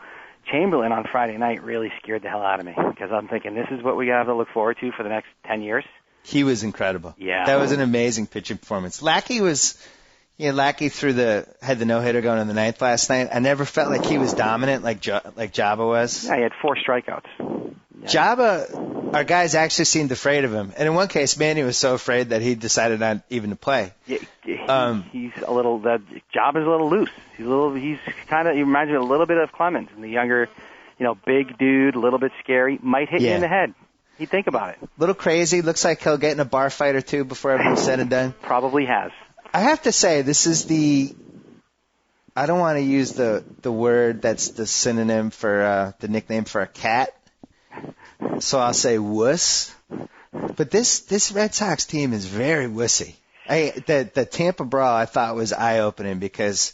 Chamberlain on Friday night really scared the hell out of me because I'm thinking this is what we have to look forward to for the next 10 years. He was incredible. Yeah. That was an amazing pitching performance. Lackey had the no-hitter going in the ninth last night. I never felt like he was dominant like Jabba was. Yeah, he had 4 strikeouts. Yeah. Jabba, our guys actually seemed afraid of him. And in one case, Manny was so afraid that he decided not even to play. Yeah, he's a little, Jabba's a little loose. He reminds me a little bit of Clemens, and the younger, big dude, a little bit scary, might hit you in the head. He'd think about it. Little crazy. Looks like he'll get in a bar fight or two before everything's said and done. Probably has. I have to say, this is I don't want to use the word that's the synonym for the nickname for a cat, so I'll say wuss. But this Red Sox team is very wussy. The Tampa brawl I thought was eye-opening because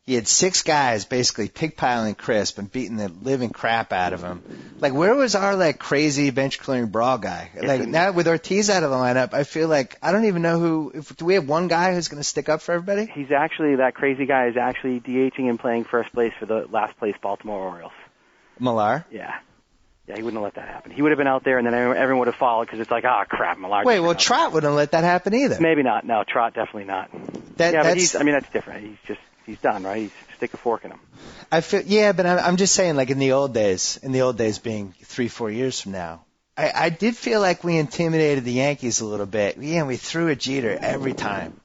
he had 6 guys basically pigpiling Crisp and beating the living crap out of him. Where was our crazy bench clearing brawl guy? Now with Ortiz out of the lineup, I feel like I don't even know do we have one guy who's going to stick up for everybody? He's actually, that crazy guy is actually DHing and playing first place for the last place Baltimore Orioles. Millar? Yeah. Yeah, he wouldn't have let that happen. He would have been out there, and then everyone would have followed because it's crap, Millar. Wait, well, Trot wouldn't have let that happen either. Maybe not. No, Trot definitely not. But that's different. He's done, right? He's stick a fork in him. But I'm just saying, in the old days being 3-4 years from now, I did feel like we intimidated the Yankees a little bit. Yeah, we threw a Jeter every time.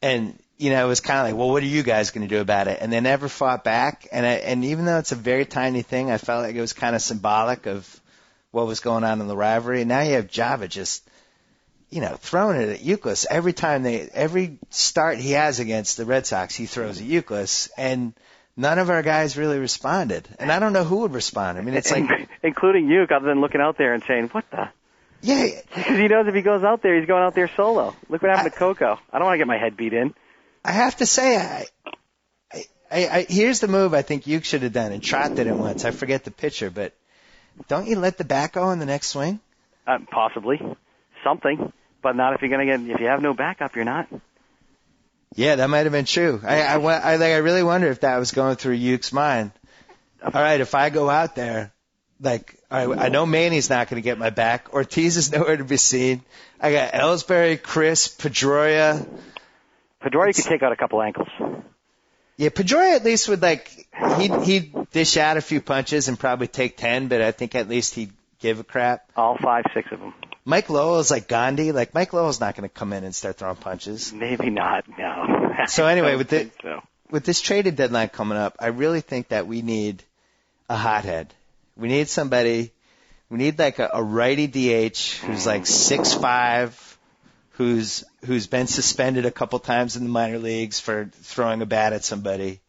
And, it was kind of like, well, what are you guys going to do about it? And they never fought back. And even though it's a very tiny thing, I felt like it was kind of symbolic of what was going on in the rivalry. And now you have Java just, throwing it at Euclid every start he has against the Red Sox, he throws at Euclid. And none of our guys really responded. And I don't know who would respond. I mean, it's like... Including you, other than looking out there and saying, what the... Yeah. Because he knows if he goes out there, he's going out there solo. Look what happened to Coco. I don't want to get my head beat in. I have to say, here's the move I think you should have done, and Trot did it once. I forget the pitcher, but don't you let the bat go in the next swing? Possibly. Something. But not if you're going to get... If you have no backup, you're not. Yeah, that might have been true. I really wonder if that was going through Uke's mind. All right, if I go out there, like, all right, I know Manny's not going to get my back. Ortiz is nowhere to be seen. I got Ellsbury, Chris, Pedroia. Pedroia could take out a couple ankles. Yeah, Pedroia at least would, like, he'd dish out a few punches and probably take 10, but I think at least he'd give a crap. All 5, 6 of them. Mike Lowell is like Gandhi. Like, Mike Lowell's not going to come in and start throwing punches. Maybe not, no. So anyway, with this traded deadline coming up, I really think that we need a hothead. We need somebody, we need like a righty DH who's like 6'5", who's been suspended a couple times in the minor leagues for throwing a bat at somebody.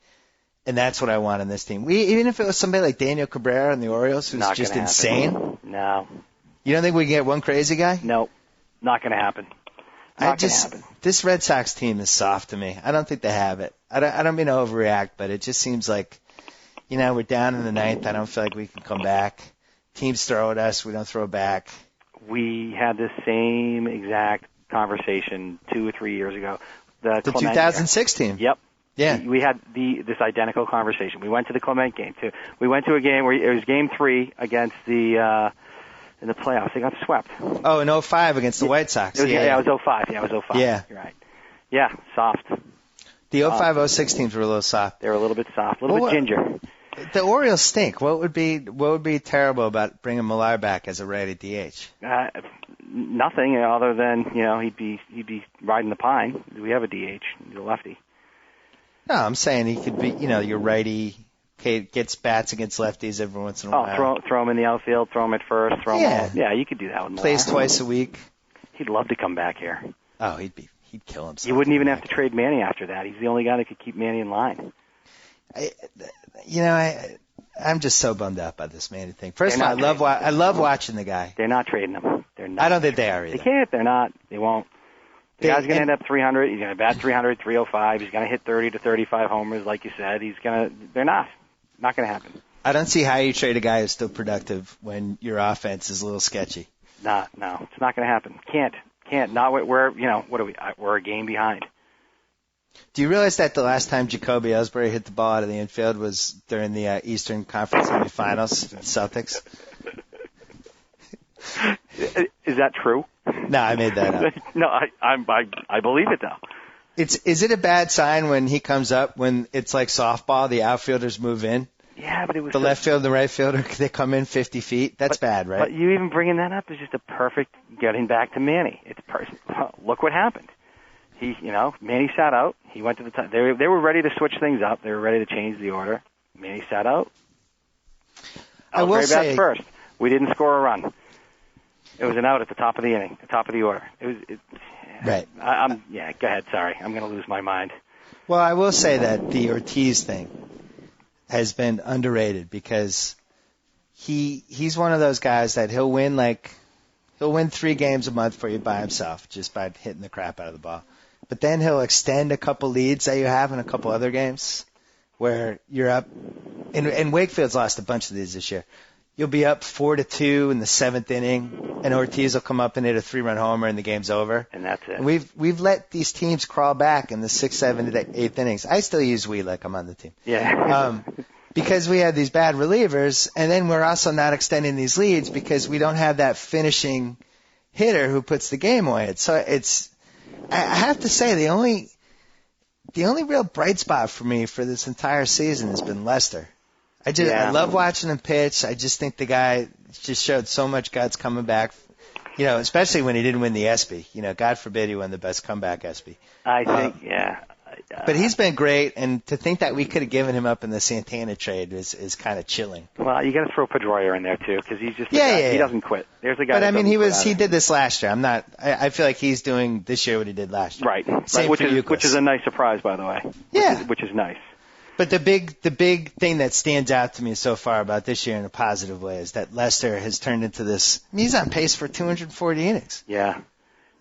And that's what I want in this team. Even if it was somebody like Daniel Cabrera in the Orioles, who's just insane. No. You don't think we can get one crazy guy? No, not going to happen. This Red Sox team is soft to me. I don't think they have it. I don't mean to overreact, but it just seems like, we're down in the ninth. I don't feel like we can come back. Teams throw at us. We don't throw back. We had the same exact conversation 2 or 3 years ago. The 2016. Yep. Yeah. We had this identical conversation. We went to the Clement game, too. We went to a game where it was game 3 against the... in the playoffs. They got swept. Oh, in 05 against the White Sox. It was 05. Yeah, it was 05. Yeah. You're right. Yeah, soft. The 05-06 teams were a little soft. They were a little bit soft, a little bit ginger. The Orioles stink. What would be terrible about bringing Millar back as a righty DH? Nothing other than, he'd be riding the pine. We have a DH. He's a lefty. No, I'm saying he could be, your righty. Gets bats against lefties every once in a while. Throw him in the outfield, throw him at first, throw him all. Yeah, you could do that with Millar. Plays twice a week. He'd love to come back here. Oh, he'd kill himself. You wouldn't even have to trade Manny after that. He's the only guy that could keep Manny in line. I'm just so bummed out by this Manny thing. First of all, I love watching the guy. They're not trading him. They're not. I don't think they are either. They can't. They're not. They won't. The guy's going to end up 300. He's going to bat 300, 305. He's going to hit 30 to 35 homers, like you said. They're not. Not going to happen. I don't see how you trade a guy who's still productive when your offense is a little sketchy. No, it's not going to happen. Can't. Not we're what are we? We're a game behind. Do you realize that the last time Jacoby Ellsbury hit the ball out of the infield was during the Eastern Conference semifinals, Celtics? Is that true? No, I made that up. No, I believe it though. Is it a bad sign when he comes up when it's like softball, the outfielders move in? Yeah, but it was the left field and the right fielder, they come in 50 feet. That's bad, right? But you even bringing that up is just a perfect getting back to Manny. Look what happened. Manny sat out. He went to the top. They were ready to switch things up. They were ready to change the order. Manny sat out. I will say first. We didn't score a run. It was an out at the top of the inning, the top of the order. Right. Go ahead. Sorry. I'm going to lose my mind. Well, I will say that the Ortiz thing has been underrated because he's one of those guys that he'll win 3 games a month for you by himself just by hitting the crap out of the ball. But then he'll extend a couple leads that you have in a couple other games where you're up. And Wakefield's lost a bunch of these this year. You'll be up 4-2 in the 7th inning, and Ortiz will come up and hit a 3-run homer, and the game's over. And that's it. And we've let these teams crawl back in the 6th, 7th, 8th innings. I still use we like I'm on the team. Yeah. Because we have these bad relievers, and then we're also not extending these leads because we don't have that finishing hitter who puts the game away. So I have to say the only real bright spot for me for this entire season has been Lester. I love watching him pitch. I just think the guy just showed so much guts coming back, especially when he didn't win the ESPY. God forbid he won the best comeback ESPY. I think, yeah. But he's been great, and to think that we could have given him up in the Santana trade is kind of chilling. Well, you got to throw Pedroia in there too, because he's just he doesn't quit. There's a guy. But I mean, he did this last year. I feel like he's doing this year what he did last year. Right. Same which for is a nice surprise, by the way. Yeah. Which is nice. But the big thing that stands out to me so far about this year in a positive way is that Lester has turned into this. I mean, he's on pace for 240 innings. Yeah.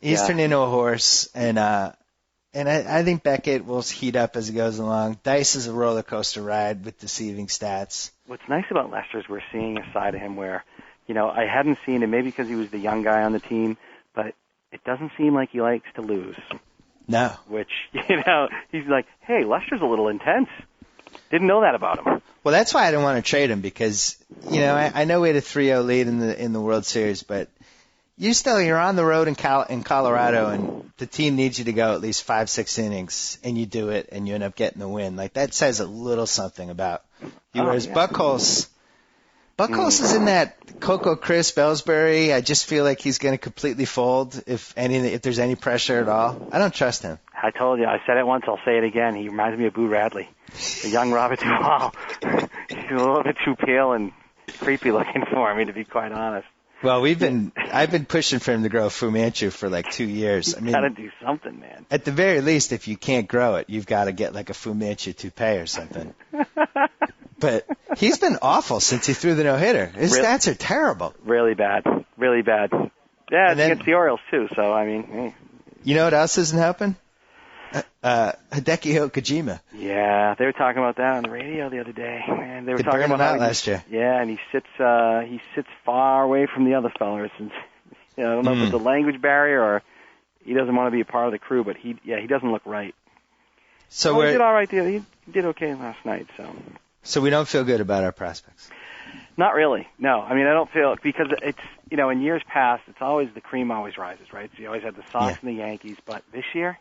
He's turned into a horse, and I think Beckett will heat up as he goes along. Dice is a roller coaster ride with deceiving stats. What's nice about Lester is we're seeing a side of him where, I hadn't seen it, maybe because he was the young guy on the team, but it doesn't seem like he likes to lose. No. Which, he's like, hey, Lester's a little intense. Didn't know that about him. Well, that's why I didn't want to trade him because, I know we had a 3-0 lead in the World Series, but you're on the road in Colorado, and the team needs you to go at least 5-6 innings, and you do it, and you end up getting the win. Like, that says a little something about you. Whereas Buchholz is in that Coco Crisp Ellsbury. I just feel like he's going to completely fold if there's any pressure at all. I don't trust him. I told you. I said it once. I'll say it again. He reminds me of Boo Radley, the young Robert Duvall. He's a little bit too pale and creepy looking for me, to be quite honest. Well, I've been pushing for him to grow Fu Manchu for like 2 years. I mean, gotta do something, man. At the very least, if you can't grow it, you've got to get like a Fu Manchu toupee or something. But he's been awful since he threw the no-hitter. His stats are terrible. Really bad. Really bad. Yeah, it's against the Orioles, too, so, I mean, hey. You know what else isn't helping? Hideki Kojima. Yeah, they were talking about that on the radio the other day. And they were talking burned about him out last year. Yeah, and he sits far away from the other fellas. And, I don't know if it's a language barrier or he doesn't want to be a part of the crew, but he doesn't look right. So he did all right. He did okay last night, so. So we don't feel good about our prospects? Not really, no. I mean, I don't feel, because it's, in years past, it's always the cream always rises, right? So you always had the Sox and the Yankees, but this year,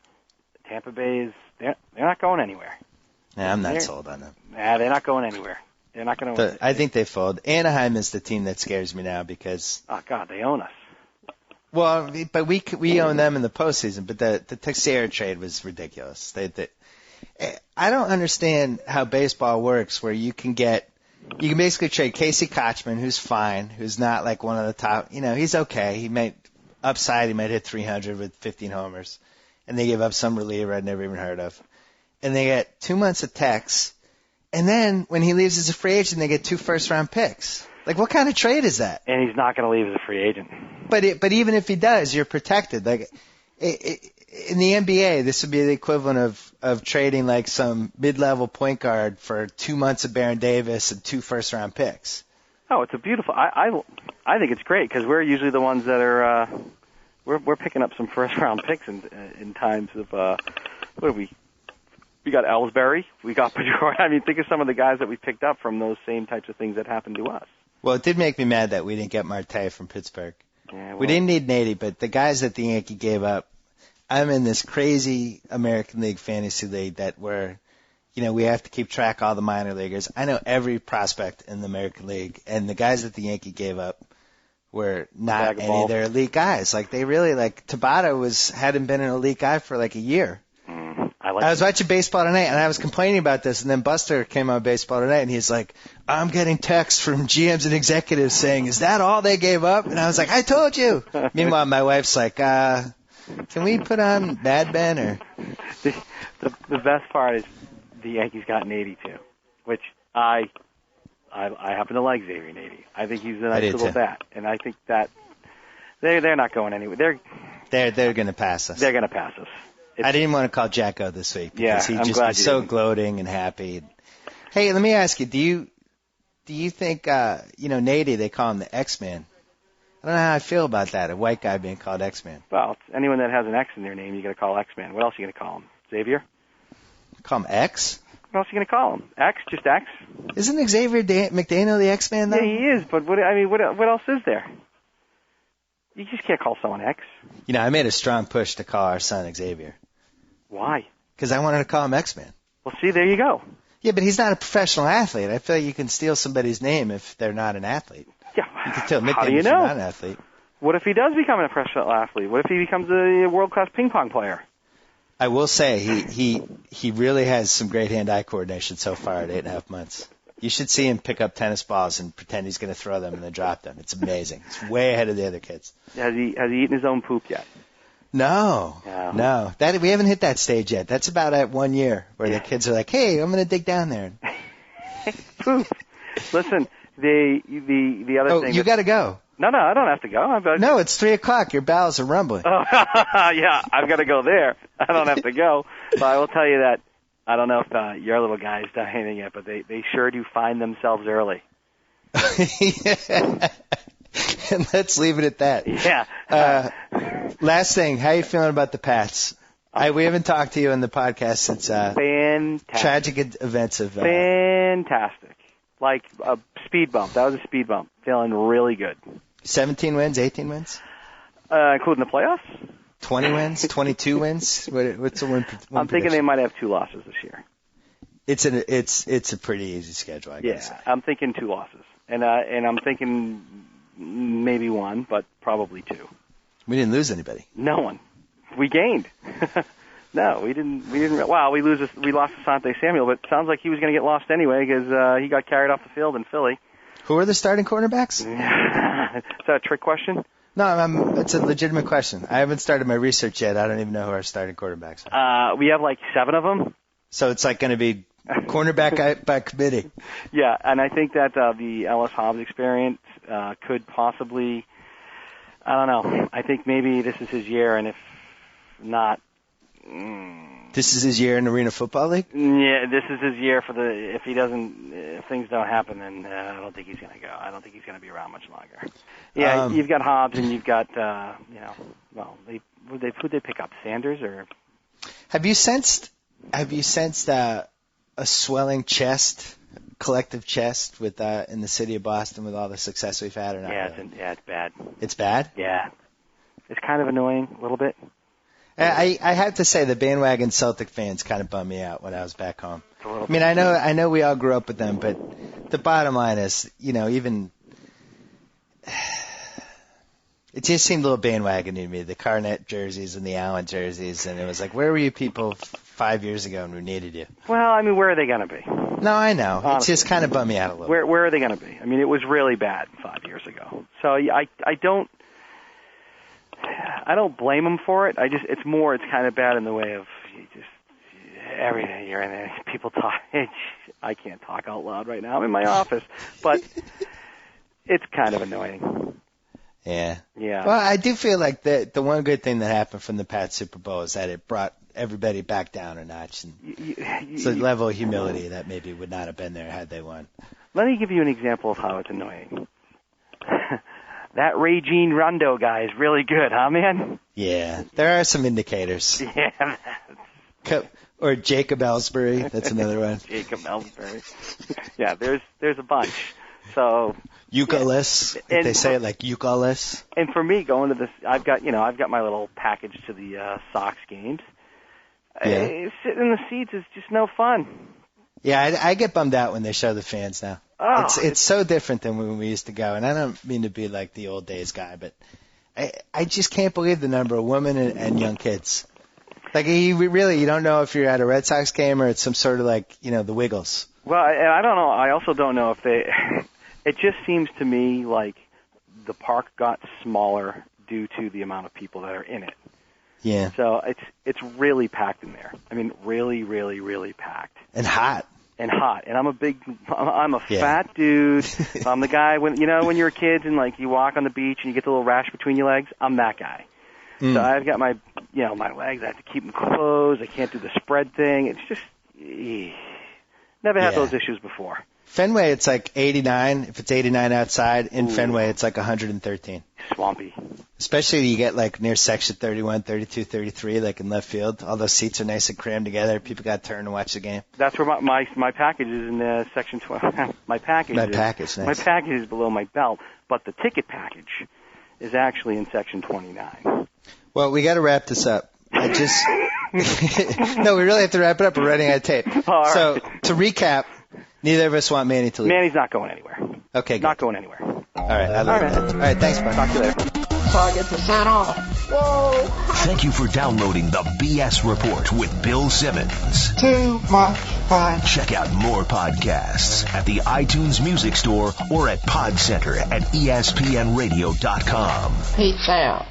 Tampa Bay they're not going anywhere. Yeah, I'm not sold on them. Nah, they're not going anywhere. They're not going to. I think they fold. Anaheim is the team that scares me now because. Oh God, they own us. Well, but we own them in the postseason. But the Teixeira trade was ridiculous. I don't understand how baseball works, where you can basically trade Casey Kochman, who's fine, who's not like one of the top. He's okay. He might hit 300 with 15 homers. And they give up some reliever I'd never even heard of. And they get 2 months of Tex. And then when he leaves as a free agent, they get 2 first-round picks. Like, what kind of trade is that? And he's not going to leave as a free agent. But even if he does, you're protected. Like, in the NBA, this would be the equivalent of trading like some mid-level point guard for 2 months of Baron Davis and 2 first-round picks. Oh, it's a beautiful. I think it's great because we're usually the ones that are. We're picking up some first-round picks in times of, what have we? We got Ellsbury. We got Pedroia. I mean, think of some of the guys that we picked up from those same types of things that happened to us. Well, it did make me mad that we didn't get Marte from Pittsburgh. Yeah, well, we didn't need Nady, but the guys that the Yankee gave up, I'm in this crazy American League fantasy league that where, we have to keep track of all the minor leaguers. I know every prospect in the American League, and the guys that the Yankee gave up were not any of their elite guys. Like, they really, Tabata hadn't been an elite guy for like a year. I was watching Baseball Tonight, and I was complaining about this, and then Buster came on Baseball Tonight, and he's like, I'm getting texts from GMs and executives saying, is that all they gave up? And I was like, I told you. Meanwhile, my wife's like, can we put on Mad Men? Or the best part is the Yankees got Nady, too, which I happen to like Xavier Nady. I think he's a nice little bat, and I think that they're not going anywhere. They're going to pass us. They're going to pass us. I didn't want to call Jacko this week because he I'm just was so gloating and happy. Hey, let me ask you: Do you think Nady? They call him the X-Man. I don't know how I feel about that. A white guy being called X-Man. Well, anyone that has an X in their name, you got to call X-Man. What else are you going to call him? Xavier? Call him X? What else are you going to call him? X? Just X? Isn't Xavier McDaniel the X-Man, though? Yeah, he is, but what else is there? You just can't call someone X. I made a strong push to call our son Xavier. Why? Because I wanted to call him X-Man. Well, see, there you go. Yeah, but he's not a professional athlete. I feel like you can steal somebody's name if they're not an athlete. Yeah. You can still admit How do you if know? You're not an athlete. What if he does become a professional athlete? What if he becomes a world-class ping pong player? I will say he really has some great hand-eye coordination so far at 8.5 months. You should see him pick up tennis balls and pretend he's going to throw them and then drop them. It's amazing. It's way ahead of the other kids. Has he eaten his own poop yet? No. That we haven't hit that stage yet. That's about at 1 year where the kids are like, "Hey, I'm going to dig down there." Poof. Listen, the other thing. Oh, you got to go. No, I don't have to go. No, it's 3:00. Your bowels are rumbling. Oh, yeah, I've got to go there. I don't have to go. But I will tell you that I don't know if your little guys done anything yet, but they sure do find themselves early. And let's leave it at that. Yeah. Last thing, how are you feeling about the Pats? We haven't talked to you on the podcast since fantastic. Tragic events of fantastic. Like a speed bump. That was a speed bump. Feeling really good. 17 wins, 18 wins? Including the playoffs? 20 wins, 22 wins? What's the win? I'm thinking they might have 2 losses this year. It's a pretty easy schedule, I guess. Yeah, I'm thinking 2 losses. And I'm thinking maybe 1, but probably 2. We didn't lose anybody. No one. We gained. No, we didn't. Wow, we lost Asante Samuel, but it sounds like he was going to get lost anyway because he got carried off the field in Philly. Who are the starting quarterbacks? Is that a trick question? No, it's a legitimate question. I haven't started my research yet. I don't even know who our starting quarterbacks are. We have like 7 of them. So it's like going to be cornerback by committee. Yeah, and I think that the Ellis Hobbs experience could possibly, I don't know, I think maybe this is his year, and if not... This is his year in Arena Football League? Yeah, this is his year for if things don't happen, then I don't think he's going to go. I don't think he's going to be around much longer. Yeah, you've got Hobbs and you've got, who'd they pick up? Sanders or? Have you sensed a swelling chest, collective chest with in the city of Boston with all the success we've had or not? Yeah, it's bad. It's bad? Yeah. It's kind of annoying a little bit. I have to say the bandwagon Celtic fans kind of bummed me out when I was back home. I mean, I know we all grew up with them, but the bottom line is, even it just seemed a little bandwagon to me. The Carnett jerseys and the Allen jerseys, and it was like, where were you people 5 years ago when we needed you? Well, I mean, where are they going to be? No, I know. Honestly, it just kind of bummed me out a little. Where are they going to be? I mean, it was really bad 5 years ago. So I don't blame them for it. It's kind of bad in the way of everything you're in there. People talk. I can't talk out loud right now. I'm in my office, but it's kind of annoying. Yeah. Yeah. Well, I do feel like the one good thing that happened from the Pats Super Bowl is that it brought everybody back down a notch, and it's a level of humility that maybe would not have been there had they won. Let me give you an example of how it's annoying. That Regine Rondo guy is really good, huh, man? Yeah, there are some indicators. Yeah. Or Jacob Ellsbury, that's another one. Jacob Ellsbury. Yeah, there's a bunch. So Eucalyptus, they say it like Eucalyptus. And for me, going to this, I've got my little package to the Sox games. Yeah. Sitting in the seats is just no fun. Yeah, I get bummed out when they show the fans now. Oh, it's so different than when we used to go, and I don't mean to be like the old days guy, but I just can't believe the number of women and young kids. Like, you don't know if you're at a Red Sox game or it's some sort of like, the Wiggles. Well, I don't know. I also don't know if they. It just seems to me like the park got smaller due to the amount of people that are in it. Yeah. So it's really packed in there. I mean, really, really, really packed. And hot. And hot. And I'm a fat dude. I'm the guy when you're a kid and like you walk on the beach and you get the little rash between your legs. I'm that guy. So I've got my legs. I have to keep them closed. I can't do the spread thing. It's just never had those issues before. Fenway, it's like 89. If it's 89 outside, in Fenway, it's like 113. Swampy. Especially you get like near section 31, 32, 33, like in left field. All those seats are nice and crammed together. People got to turn and watch the game. That's where my package is in section 12. My package is below my belt, but the ticket package is actually in section 29. Well, we got to wrap this up. No, we really have to wrap it up. We're running out of tape. So to recap, neither of us want Manny to leave. Manny's not going anywhere. Okay, good. Not going anywhere. All right, I love that. All right, thanks, bud. Talk to you later. So I get to sign off. Whoa! Thank you for downloading the BS Report with Bill Simmons. Too much fun. Check out more podcasts at the iTunes Music Store or at Pod Center at ESPNradio.com. Peace out.